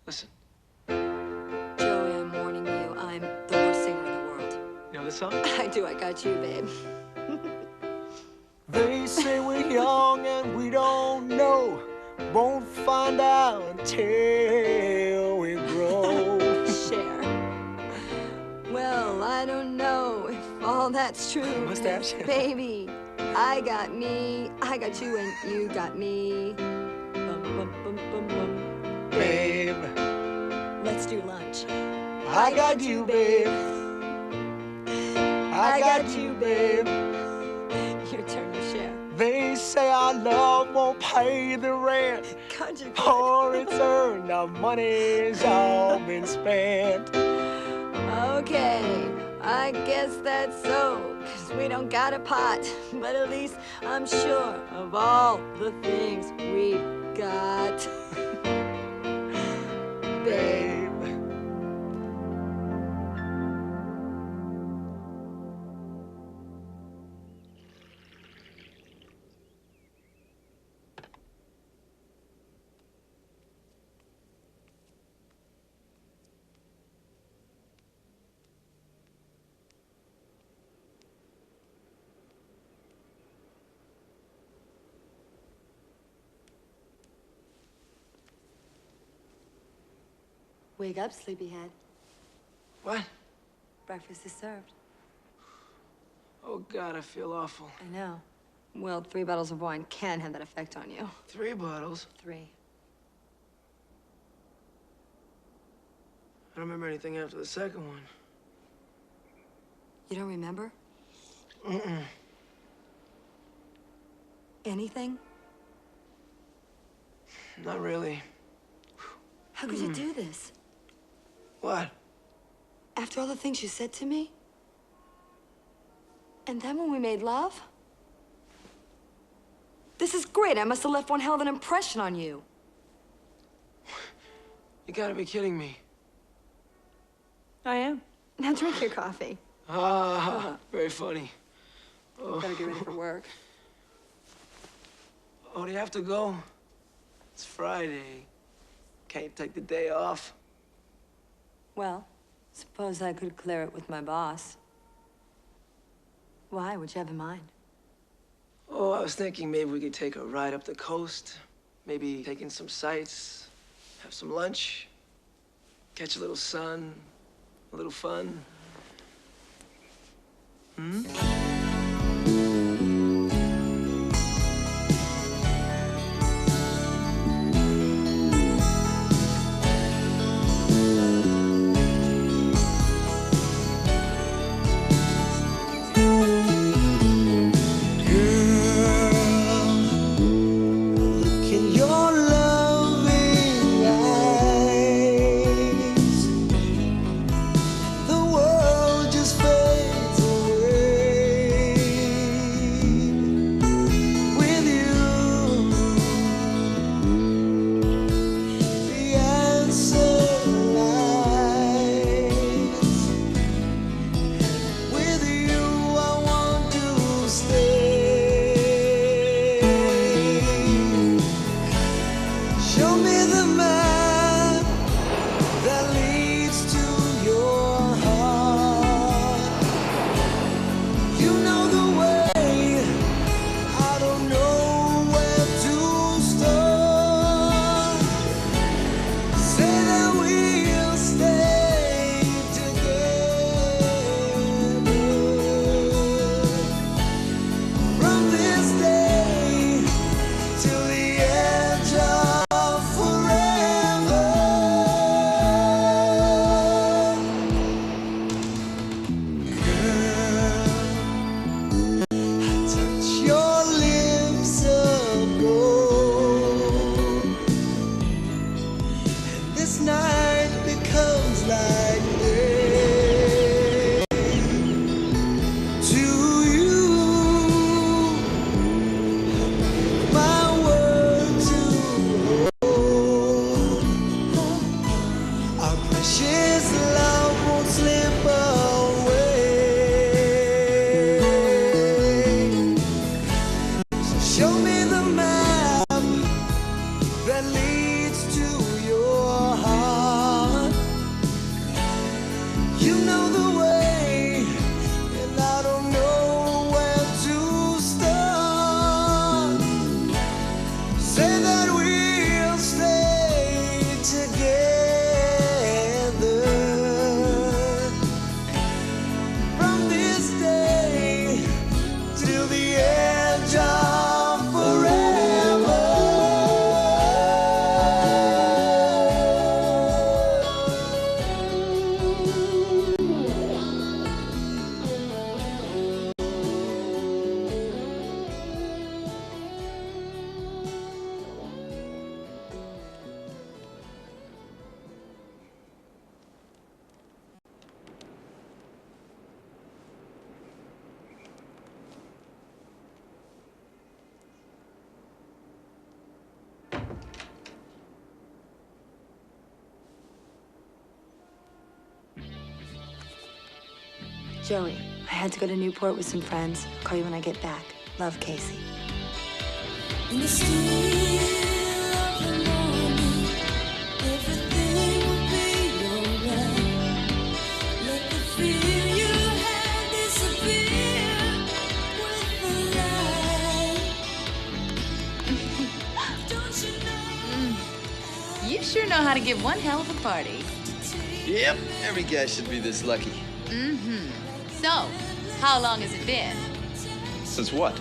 Listen. Joey, I'm warning you. I'm the worst singer in the world. You know this song? I do. I got you, babe. They say we're young and we don't know. Won't find out until we grow. Share. Well, I don't know if all that's true. Mustache. Baby, I got me, I got you, and you got me. Bum, bum, bum, bum, bum. Babe, Let's do lunch. I got you, babe. I got you, babe. Your turn to share. They say our love won't pay the rent. Country Or it's earned, our money's all been spent. Okay, I guess that's so, 'cause we don't got a pot. But at least I'm sure of all the things we've got. Babe. Wake up, sleepyhead. What? Breakfast is served. Oh, God, I feel awful. I know. Well, 3 bottles of wine can have that effect on you. 3 bottles? 3. I don't remember anything after the second one. You don't remember? Mm-mm. Anything? Not really. How could you do this? What? After all the things you said to me? And then when we made love? This is great. I must have left one hell of an impression on you. You gotta be kidding me. I am. Now drink your coffee. Ah, very funny. Oh. Better get ready for work. Oh, do you have to go? It's Friday. Can't you take the day off? Well, suppose I could clear it with my boss. Why? What'd you have in mind? Oh, I was thinking maybe we could take a ride up the coast. Maybe take in some sights, have some lunch, catch a little sun, a little fun. Hmm? Joey, I had to go to Newport with some friends. I'll call you when I get back. Love, Casey. In the still of the morning, everything will be alright. Let the fear you had disappear with the light. Don't you know? You sure know how to give one hell of a party. Yep, every guy should be this lucky. Mm-hmm. So, how long has it been? Since what?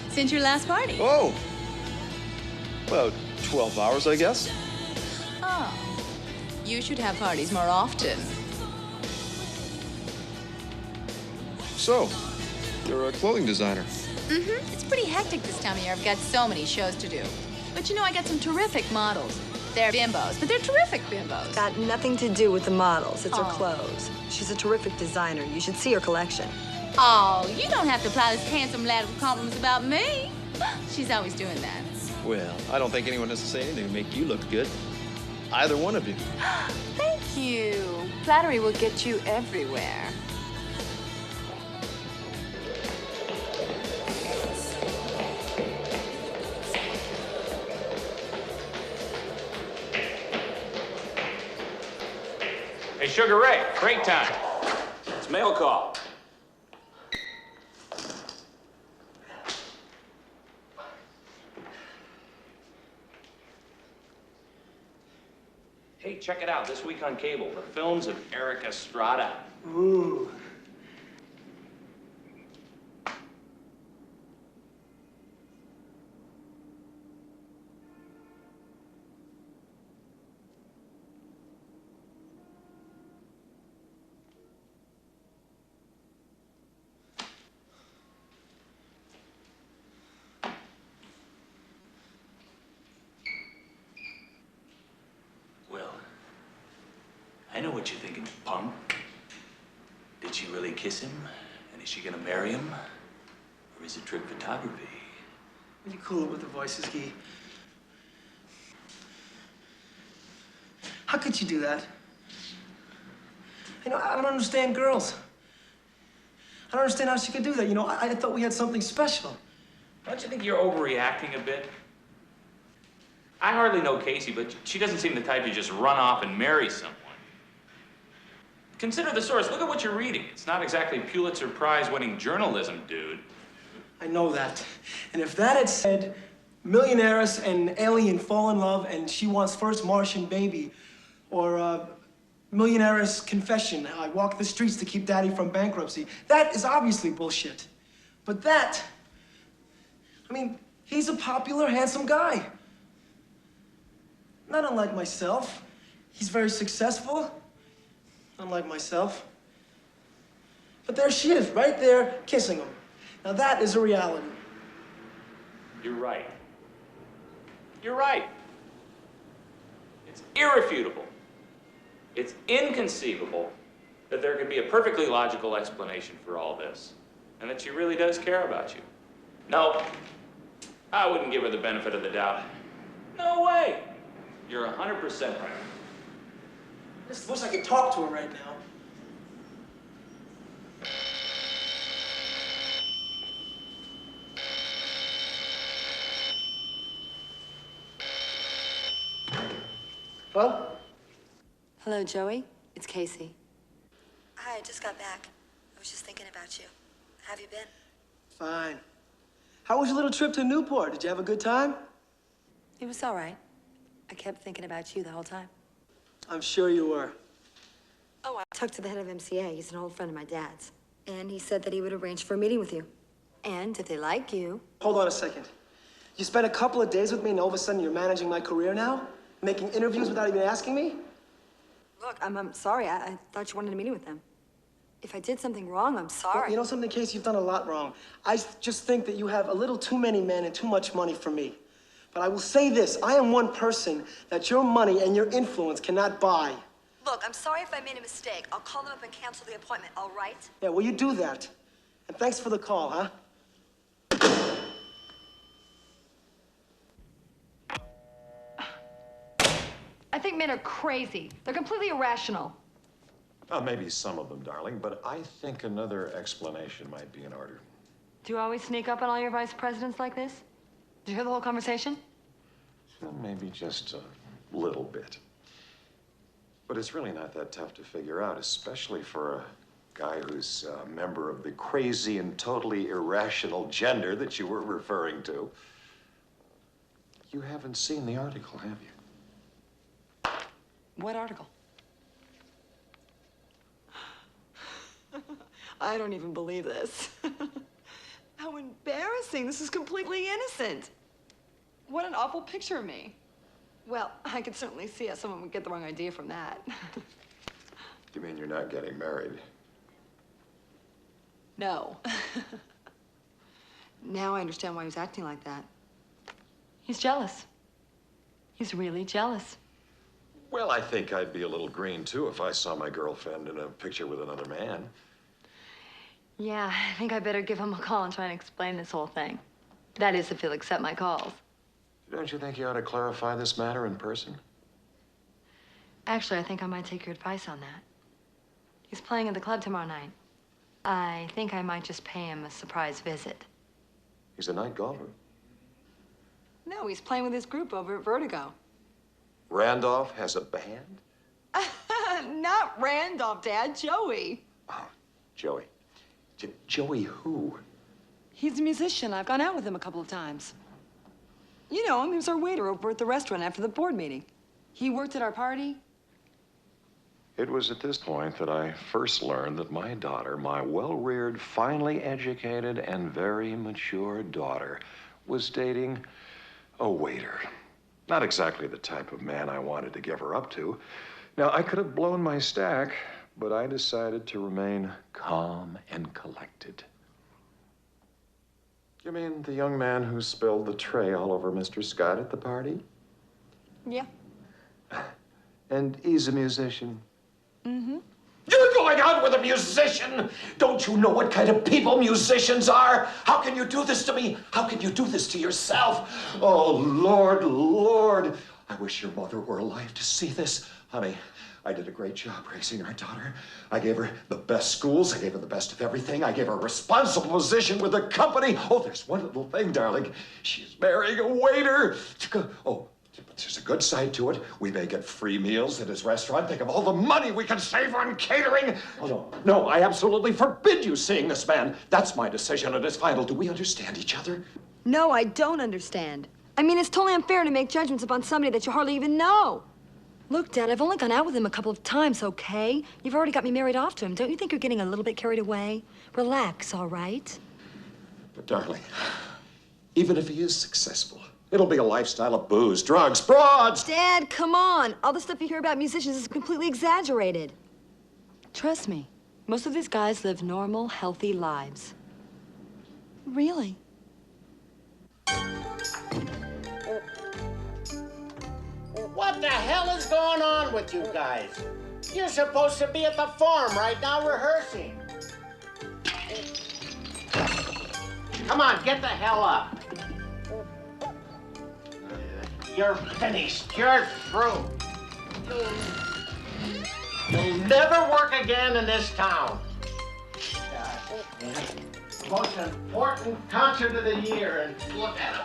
Since your last party. Oh! About 12 hours, I guess. Oh. You should have parties more often. So, you're a clothing designer. Mm-hmm. It's pretty hectic this time of year. I've got so many shows to do. But you know, I got some terrific models. They're bimbos, but they're terrific bimbos. Got nothing to do with the models. It's her Oh. clothes. She's a terrific designer. You should see her collection. Oh, you don't have to ply this handsome lad with compliments about me. She's always doing that. Well, I don't think anyone has to say anything to make you look good. Either one of you. Thank you. Flattery will get you everywhere. Hey, Sugar Ray, break time. It's mail call. Hey, check it out. This week on cable, the films of Eric Estrada. Ooh. Well, I know what you're thinking, punk. Did she really kiss him? And is she gonna marry him? Or is it trick photography? Will you cool it with the voices, Guy? How could you do that? You know, I don't understand girls. I don't understand how she could do that. You know, I thought we had something special. Don't you think you're overreacting a bit? I hardly know Casey, but she doesn't seem the type to just run off and marry someone. Consider the source. Look at what you're reading. It's not exactly Pulitzer Prize-winning journalism, dude. I know that. And if that had said, millionaires and alien fall in love and she wants first Martian baby, or millionaire's confession, I walk the streets to keep daddy from bankruptcy, that is obviously bullshit. But that, I mean, he's a popular, handsome guy. Not unlike myself. He's very successful, unlike myself. But there she is, right there, kissing him. Now that is a reality. You're right. You're right. It's irrefutable. It's inconceivable that there could be a perfectly logical explanation for all this, and that she really does care about you. No, I wouldn't give her the benefit of the doubt. No way. You're 100% right. I just wish I could talk to her right now. Hello? Hello, Joey. It's Casey. Hi, I just got back. I was just thinking about you. How have you been? Fine. How was your little trip to Newport? Did you have a good time? It was all right. I kept thinking about you the whole time. I'm sure you were. Oh, I talked to the head of MCA. He's an old friend of my dad's. And he said that he would arrange for a meeting with you. And if they like you... Hold on a second. You spent a couple of days with me and all of a sudden you're managing my career now? Making interviews without even asking me? Look, I'm sorry. I thought you wanted a meeting with them. If I did something wrong, I'm sorry. Well, you know something, Casey? You've done a lot wrong. I just think that you have a little too many men and too much money for me. But I will say this, I am one person that your money and your influence cannot buy. Look, I'm sorry if I made a mistake. I'll call them up and cancel the appointment, all right? Yeah, well, you do that. And thanks for the call, huh? I think men are crazy. They're completely irrational. Maybe some of them, darling, but I think another explanation might be in order. Do you always sneak up on all your vice presidents like this? Did you hear the whole conversation? Well, maybe just a little bit. But it's really not that tough to figure out, especially for a guy who's a member of the crazy and totally irrational gender that you were referring to. You haven't seen the article, have you? What article? I don't even believe this. How embarrassing. This is completely innocent. What an awful picture of me. Well, I could certainly see how someone would get the wrong idea from that. You mean you're not getting married? No. Now I understand why he was acting like that. He's jealous. He's really jealous. Well, I think I'd be a little green, too, if I saw my girlfriend in a picture with another man. Yeah, I think I better give him a call and try and explain this whole thing. That is, if he'll accept my calls. Don't you think you ought to clarify this matter in person? Actually, I think I might take your advice on that. He's playing at the club tomorrow night. I think I might just pay him a surprise visit. He's a night golfer. No, he's playing with his group over at Vertigo. Randolph has a band? Not Randolph, Dad. Joey. Joey. Joey who? He's a musician. I've gone out with him a couple of times. You know him. He was our waiter over at the restaurant after the board meeting. He worked at our party. It was at this point that I first learned that my daughter, my well-reared, finely educated, and very mature daughter, was dating a waiter. Not exactly the type of man I wanted to give her up to. Now, I could have blown my stack, but I decided to remain calm and collected. You mean the young man who spilled the tray all over Mr. Scott at the party? Yeah. And he's a musician. Mm-hmm. You're going out with a musician! Don't you know what kind of people musicians are? How can you do this to me? How can you do this to yourself? Oh, Lord, Lord. I wish your mother were alive to see this. Honey, I did a great job raising our daughter. I gave her the best schools. I gave her the best of everything. I gave her a responsible position with the company. Oh, there's one little thing, darling. She's marrying a waiter. Oh, but there's a good side to it. We may get free meals at his restaurant. Think of all the money we can save on catering. Oh, no. No, I absolutely forbid you seeing this man. That's my decision, and it's final. Do we understand each other? No, I don't understand. I mean, it's totally unfair to make judgments upon somebody that you hardly even know. Look, Dad, I've only gone out with him a couple of times, okay? You've already got me married off to him. Don't you think you're getting a little bit carried away? Relax, all right? But, darling, even if he is successful, it'll be a lifestyle of booze, drugs, broads. Dad, come on. All the stuff you hear about musicians is completely exaggerated. Trust me, most of these guys live normal, healthy lives. Really? What the hell is going on with you guys? You're supposed to be at the farm right now rehearsing. Come on, get the hell up. You're finished. You're through. You'll never work again in this town. Most important concert of the year, and look at it.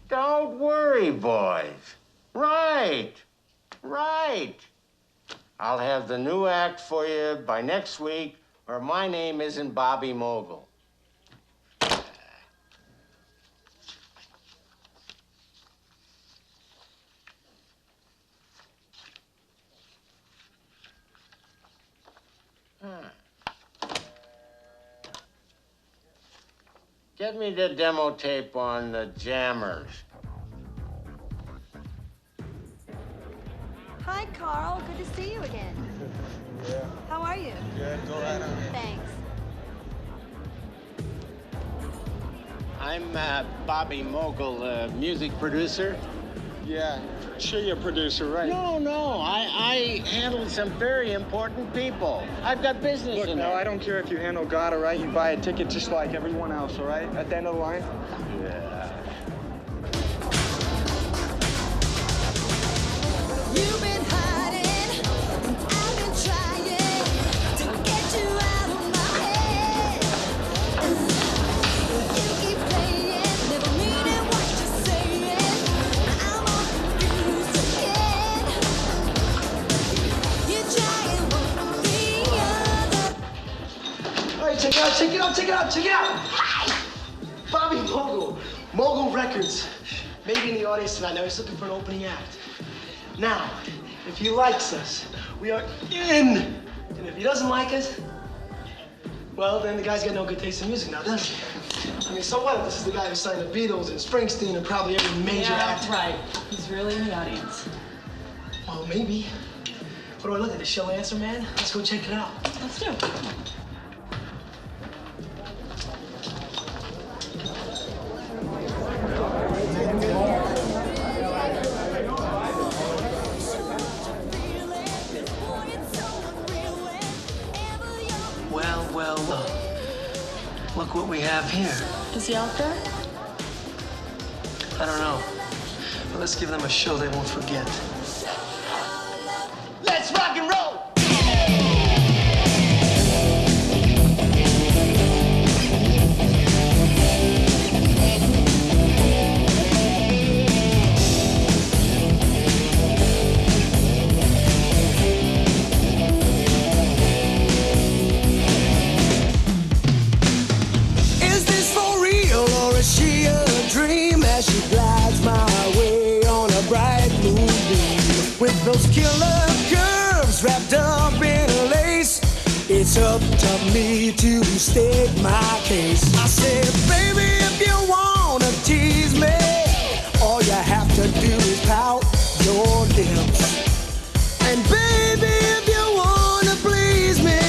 Don't worry, boys. Right. I'll have the new act for you by next week, or my name isn't Bobby Mogul. Get me the demo tape on the Jammers. Hi, Carl. Good to see you again. Yeah. How are you? Good. Go right on. Thanks. I'm Bobby Mogul, music producer. Yeah, sure you're a producer, right? No. I handle some very important people. I've got business Look, in now, there. I don't care if you handle God, all right? You buy a ticket just like everyone else, all right? At the end of the line? Yeah. You've been hiding, I've been trying to get you out of my head. You keep playing, never meaning what you're saying. I'm all confused again. You're trying one or the other. All right, check it out. Bobby Mogul, Mogul Records. maybe in the audience tonight. Now he's looking for an opening act. Now, if he likes us, we are in. And if he doesn't like us, well, then the guy's got no good taste in music now, does he? I mean, so what if this is the guy who signed the Beatles and Springsteen and probably every major act? Right. He's really in the audience. Well, maybe. What do I look at, the Shell Answer Man? Let's go check it out. Let's do it. Come on. Well, look what we have here. Is he out there? I don't know. But let's give them a show they won't forget. Let's rock and roll! With those killer curves wrapped up in a lace, it's up to me to state my case. I said, baby, if you wanna tease me, all you have to do is pout your lips. And baby, if you wanna please me,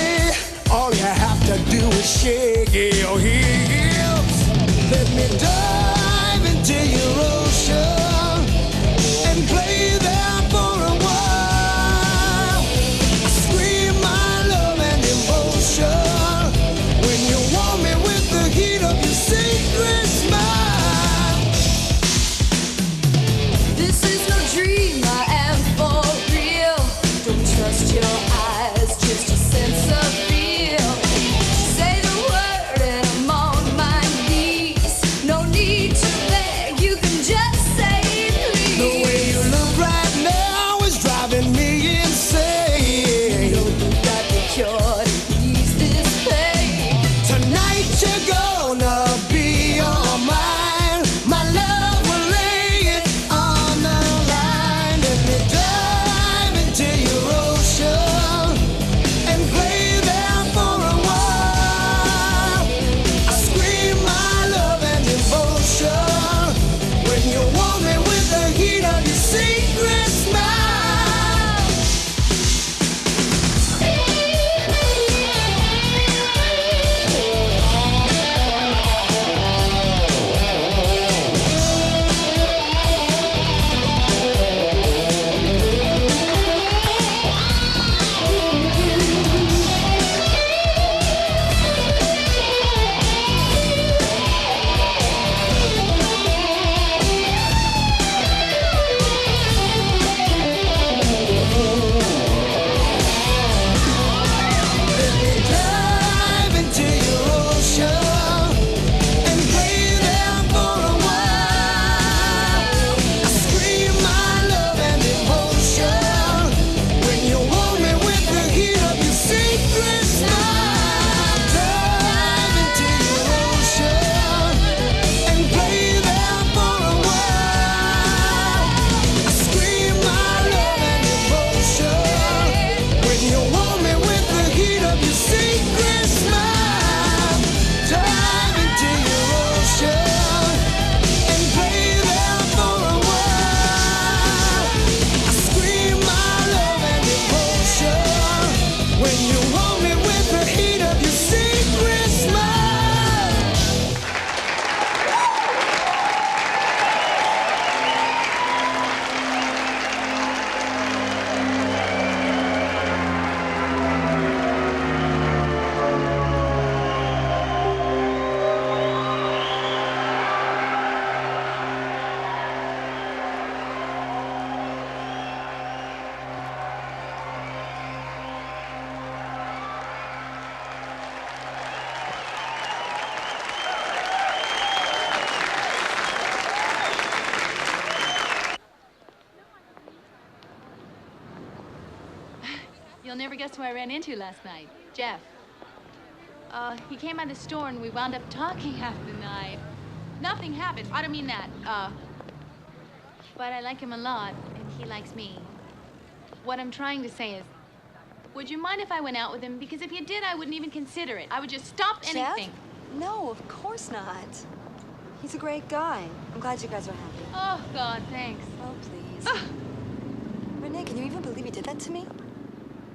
all you have to do is shake your hips. Let me dive into your ocean and play there. Your eyes, just a sense of feel. Say the word and I'm on my knees. No need to beg, you can just say please. The way you look right now is driving me insane. You know you got the cure to ease this pain. Tonight you're gonna be all mine. My love will lay it on the line. Let me dive into your ocean and play there for a while. I scream my love and devotion when you want me with the heat of your secret smile. Dive into your ocean and play there for a while. I scream my love and devotion when you want me with the heat of your secret smile. Dive into your ocean and play there for a while. I scream my love and devotion when you want me with the heat of your secret smile. Dive into your ocean and play there for a while. I scream my love and devotion when you want me with the heat of your secret smile. You'll never guess who I ran into last night. Jeff. He came by the store and we wound up talking half the night. Nothing happened. I don't mean that. but I like him a lot, and he likes me. What I'm trying to say is, would you mind if I went out with him? Because if you did, I wouldn't even consider it. I would just stop anything. Chad? No, of course not. He's a great guy. I'm glad you guys are happy. Oh, God, thanks. Oh, please. Renee, can you even believe he did that to me?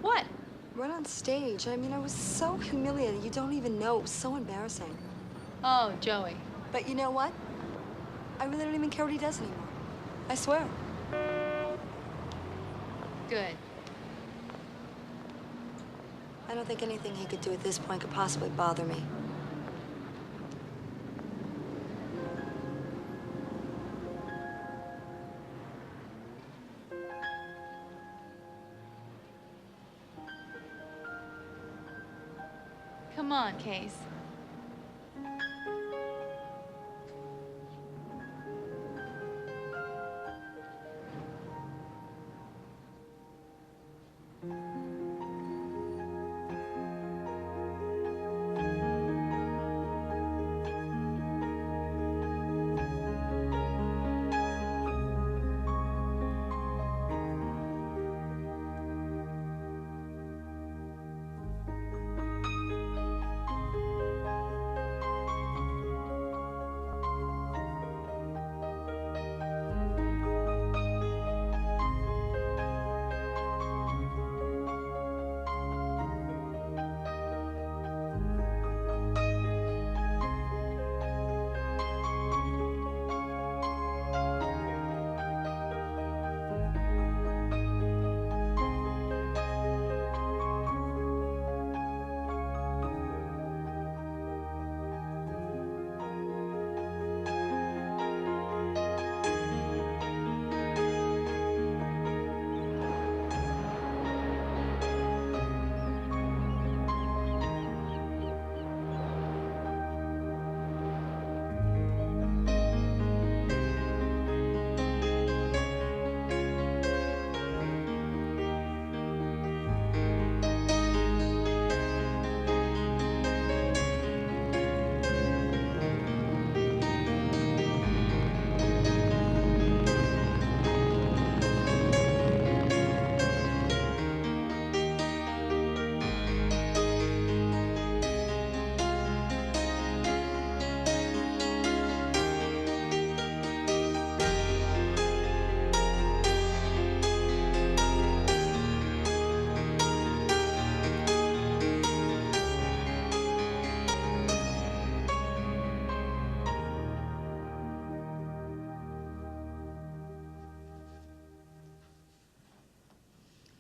What? Right on stage. I mean, I was so humiliated. You don't even know. It was so embarrassing. Oh, Joey. But you know what? I really don't even care what he does anymore. I swear. Good. I don't think anything he could do at this point could possibly bother me. Come on, Case.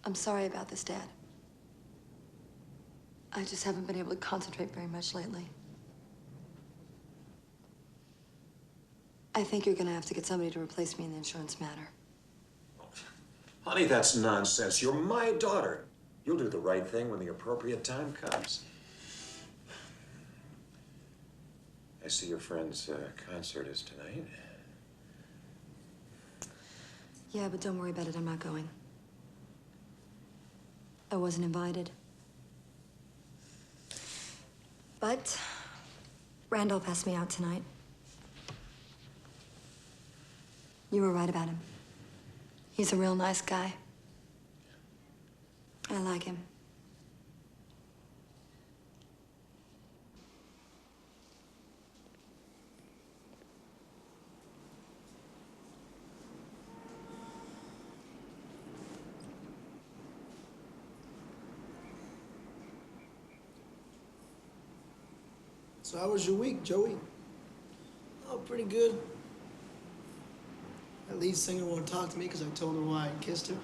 I'm sorry about this, Dad. I just haven't been able to concentrate very much lately. I think you're gonna have to get somebody to replace me in the insurance matter. Honey, that's nonsense. You're my daughter. You'll do the right thing when the appropriate time comes. I see your friend's concert is tonight. Yeah, but don't worry about it. I'm not going. I wasn't invited. But Randolph asked me out tonight. You were right about him. He's a real nice guy. I like him. So how was your week, Joey? Oh, pretty good. That lead singer won't talk to me because I told her why I kissed her.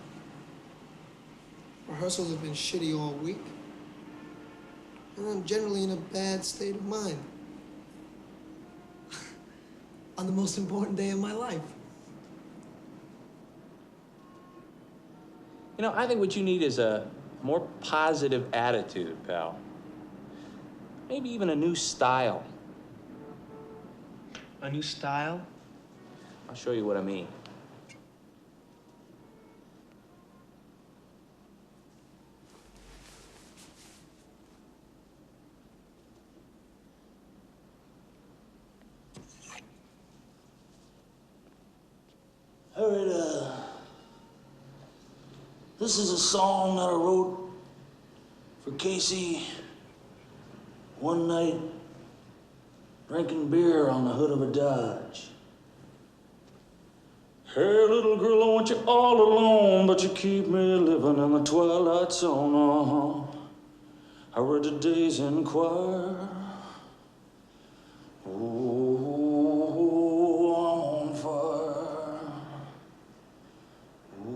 Rehearsals have been shitty all week. And I'm generally in a bad state of mind. On the most important day of my life. You know, I think what you need is a more positive attitude, pal. Maybe even a new style. A new style? I'll show you what I mean. Harriet, this is a song that I wrote for Casey one night drinking beer on the hood of a Dodge. Hey, little girl, I want you all alone, but you keep me living in the twilight zone. I read today's Enquirer. Oh, I'm on fire. Oh,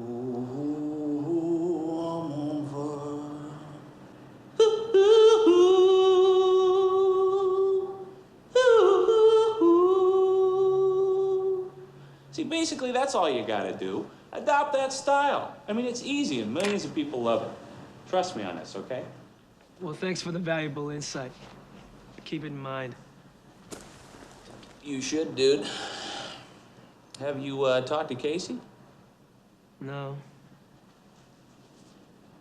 I'm on fire. See, basically, that's all you gotta do. Adopt that style. I mean, it's easy and millions of people love it. Trust me on this, okay? Well, thanks for the valuable insight. Keep it in mind. You should, dude. Have you talked to Casey? No.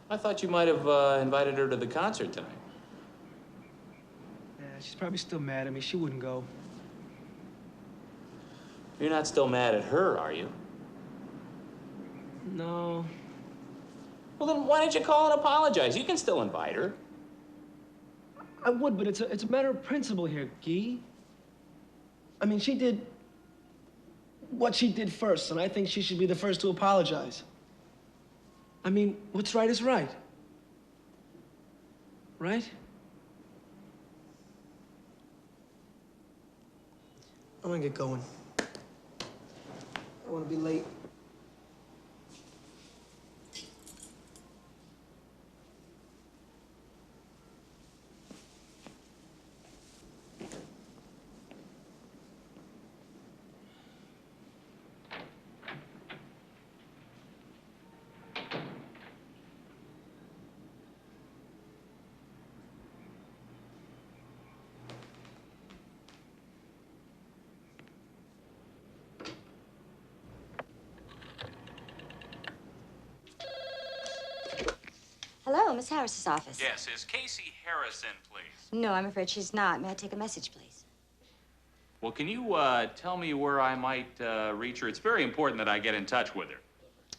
I thought you might have invited her to the concert tonight. Yeah, she's probably still mad at me. She wouldn't go. You're not still mad at her, are you? No. Well, then why don't you call and apologize? You can still invite her. I would, but it's a matter of principle here, Guy. I mean, she did what she did first, and I think she should be the first to apologize. I mean, what's right is right. Right? I want to get going. I want to be late. Hello, Miss Harris's office. Yes, is Casey Harris in, please? No, I'm afraid she's not. May I take a message, please? Well, can you tell me where I might reach her? It's very important that I get in touch with her.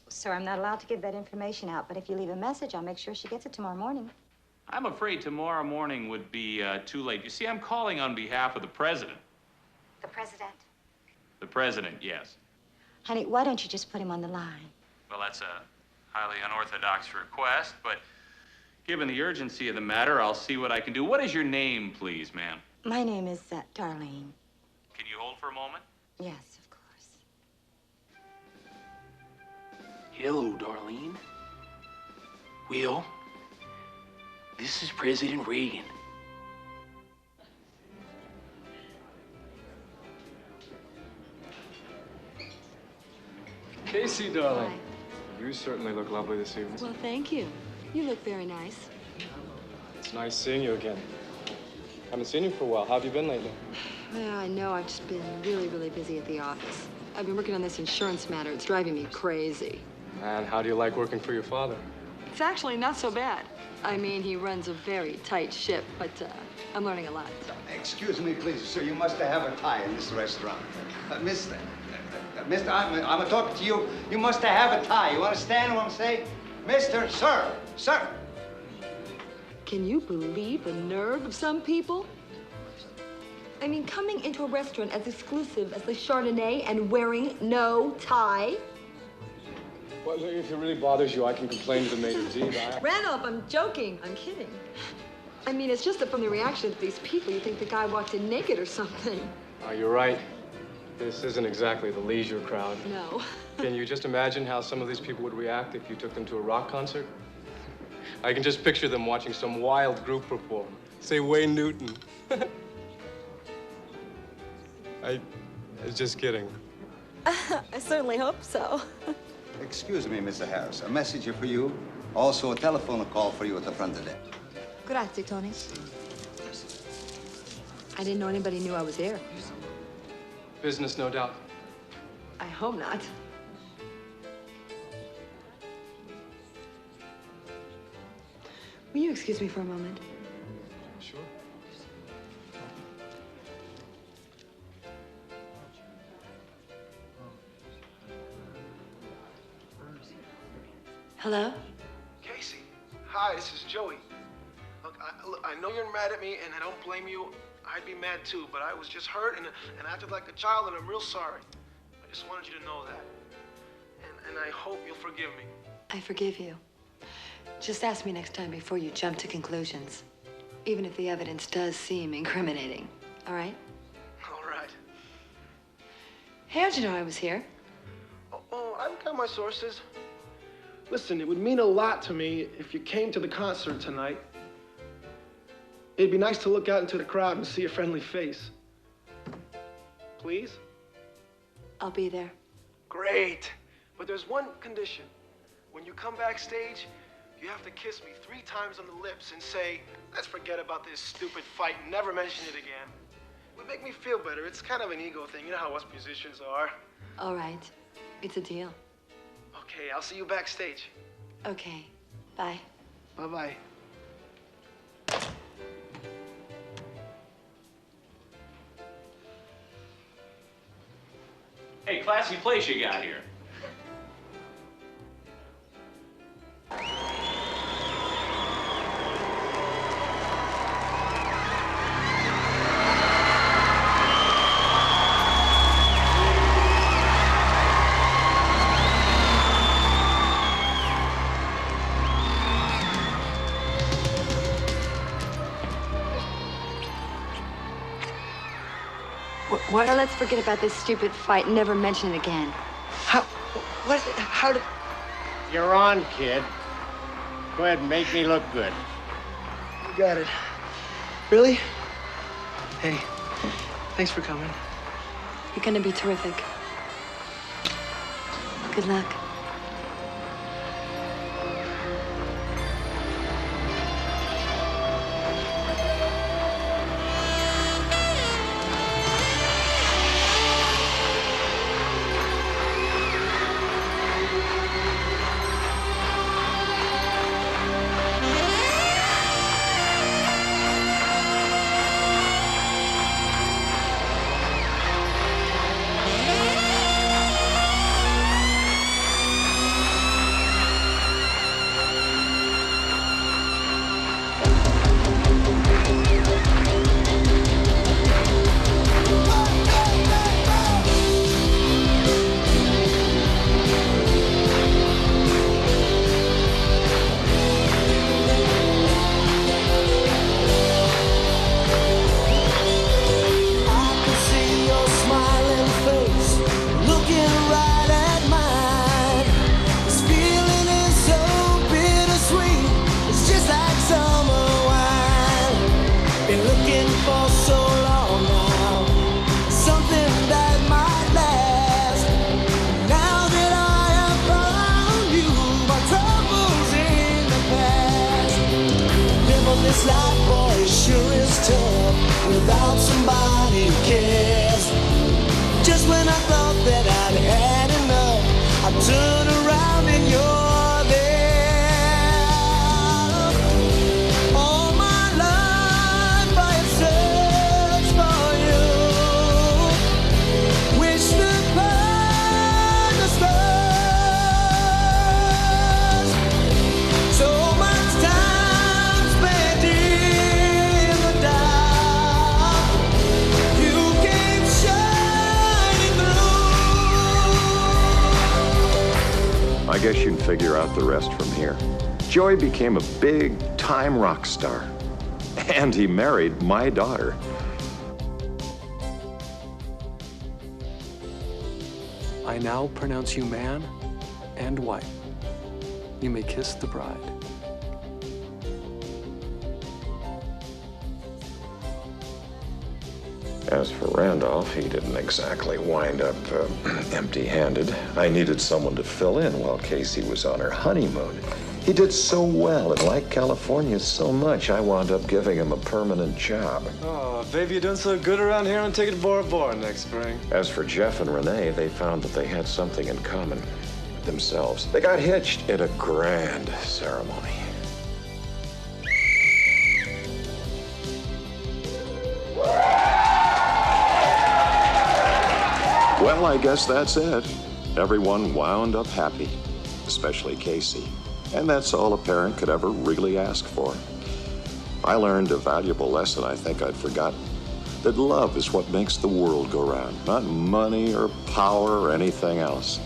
Sir, I'm not allowed to give that information out, but if you leave a message, I'll make sure she gets it tomorrow morning. I'm afraid tomorrow morning would be too late. You see, I'm calling on behalf of the president. The president? The president, yes. Honey, why don't you just put him on the line? Well, that's a highly unorthodox request, but given the urgency of the matter, I'll see what I can do. What is your name, please, ma'am? My name is Darlene. Can you hold for a moment? Yes, of course. Hello, Darlene. Will, this is President Reagan. Casey, darling. You certainly look lovely this evening. Well, thank you. You look very nice. It's nice seeing you again. Haven't seen you for a while. How have you been lately? Yeah, I know. I've just been really, really busy at the office. I've been working on this insurance matter. It's driving me crazy. And how do you like working for your father? It's actually not so bad. I mean, he runs a very tight ship, but I'm learning a lot. Excuse me, please, sir. You must have a tie in this restaurant. Mister, I'm talking to you. You must have a tie. You understand what I'm saying? Mister, sir. Can you believe the nerve of some people? I mean, coming into a restaurant as exclusive as the Chardonnay and wearing no tie. Well, if it really bothers you, I can complain to the maitre d'. Randolph, I'm joking. I'm kidding. I mean, it's just that from the reaction of these people, you think the guy walked in naked or something. Oh, you're right. This isn't exactly the leisure crowd. No. Can you just imagine how some of these people would react if you took them to a rock concert? I can just picture them watching some wild group perform. Say Wayne Newton. I was just kidding. I certainly hope so. Excuse me, Mr. Harris. A message for you. Also, a telephone call for you at the front of the day. Grazie, Tony. I didn't know anybody knew I was here. Business, no doubt. I hope not. Will you excuse me for a moment? Sure. Hello? Casey, hi, this is Joey. Look, I know you're mad at me, and I don't blame you. I'd be mad too, but I was just hurt and acted like a child, and I'm real sorry. I just wanted you to know that. And I hope you'll forgive me. I forgive you. Just ask me next time before you jump to conclusions. Even if the evidence does seem incriminating. All right? All right. Hey, how'd you know I was here? Oh, I've got my sources. Listen, it would mean a lot to me if you came to the concert tonight. It'd be nice to look out into the crowd and see a friendly face. Please? I'll be there. Great. But there's one condition. When you come backstage, you have to kiss me 3 times on the lips and say, let's forget about this stupid fight and never mention it again. It would make me feel better. It's kind of an ego thing. You know how us musicians are. All right. It's a deal. Okay, I'll see you backstage. Okay. Bye. Bye-bye. Hey, classy place you got here. What? Well, let's forget about this stupid fight and never mention it again. How did... You're on, kid. Go ahead and make me look good. You got it. Really? Hey, thanks for coming. You're gonna be terrific. Good luck. This life, boy, it sure is tough without somebody who cares. Just when I thought that I'd had enough, I turn around and you're there. All my life I have searched for you. Wish the past was first. So much time. I guess you can figure out the rest from here. Joey became a big-time rock star. And he married my daughter. I now pronounce you man and wife. You may kiss the bride. As for Randolph, he didn't exactly wind up empty-handed. I needed someone to fill in while Casey was on her honeymoon. He did so well and liked California so much, I wound up giving him a permanent job. Oh, baby, you're doing so good around here. I'm taking Bora Bora next spring. As for Jeff and Renee, they found that they had something in common with themselves. They got hitched at a grand ceremony. Well, I guess that's it. Everyone wound up happy, especially Casey. And that's all a parent could ever really ask for. I learned a valuable lesson I think I'd forgotten. That love is what makes the world go round, not money or power or anything else.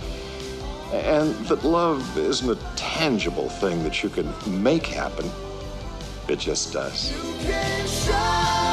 And that love isn't a tangible thing that you can make happen. It just does. You can try.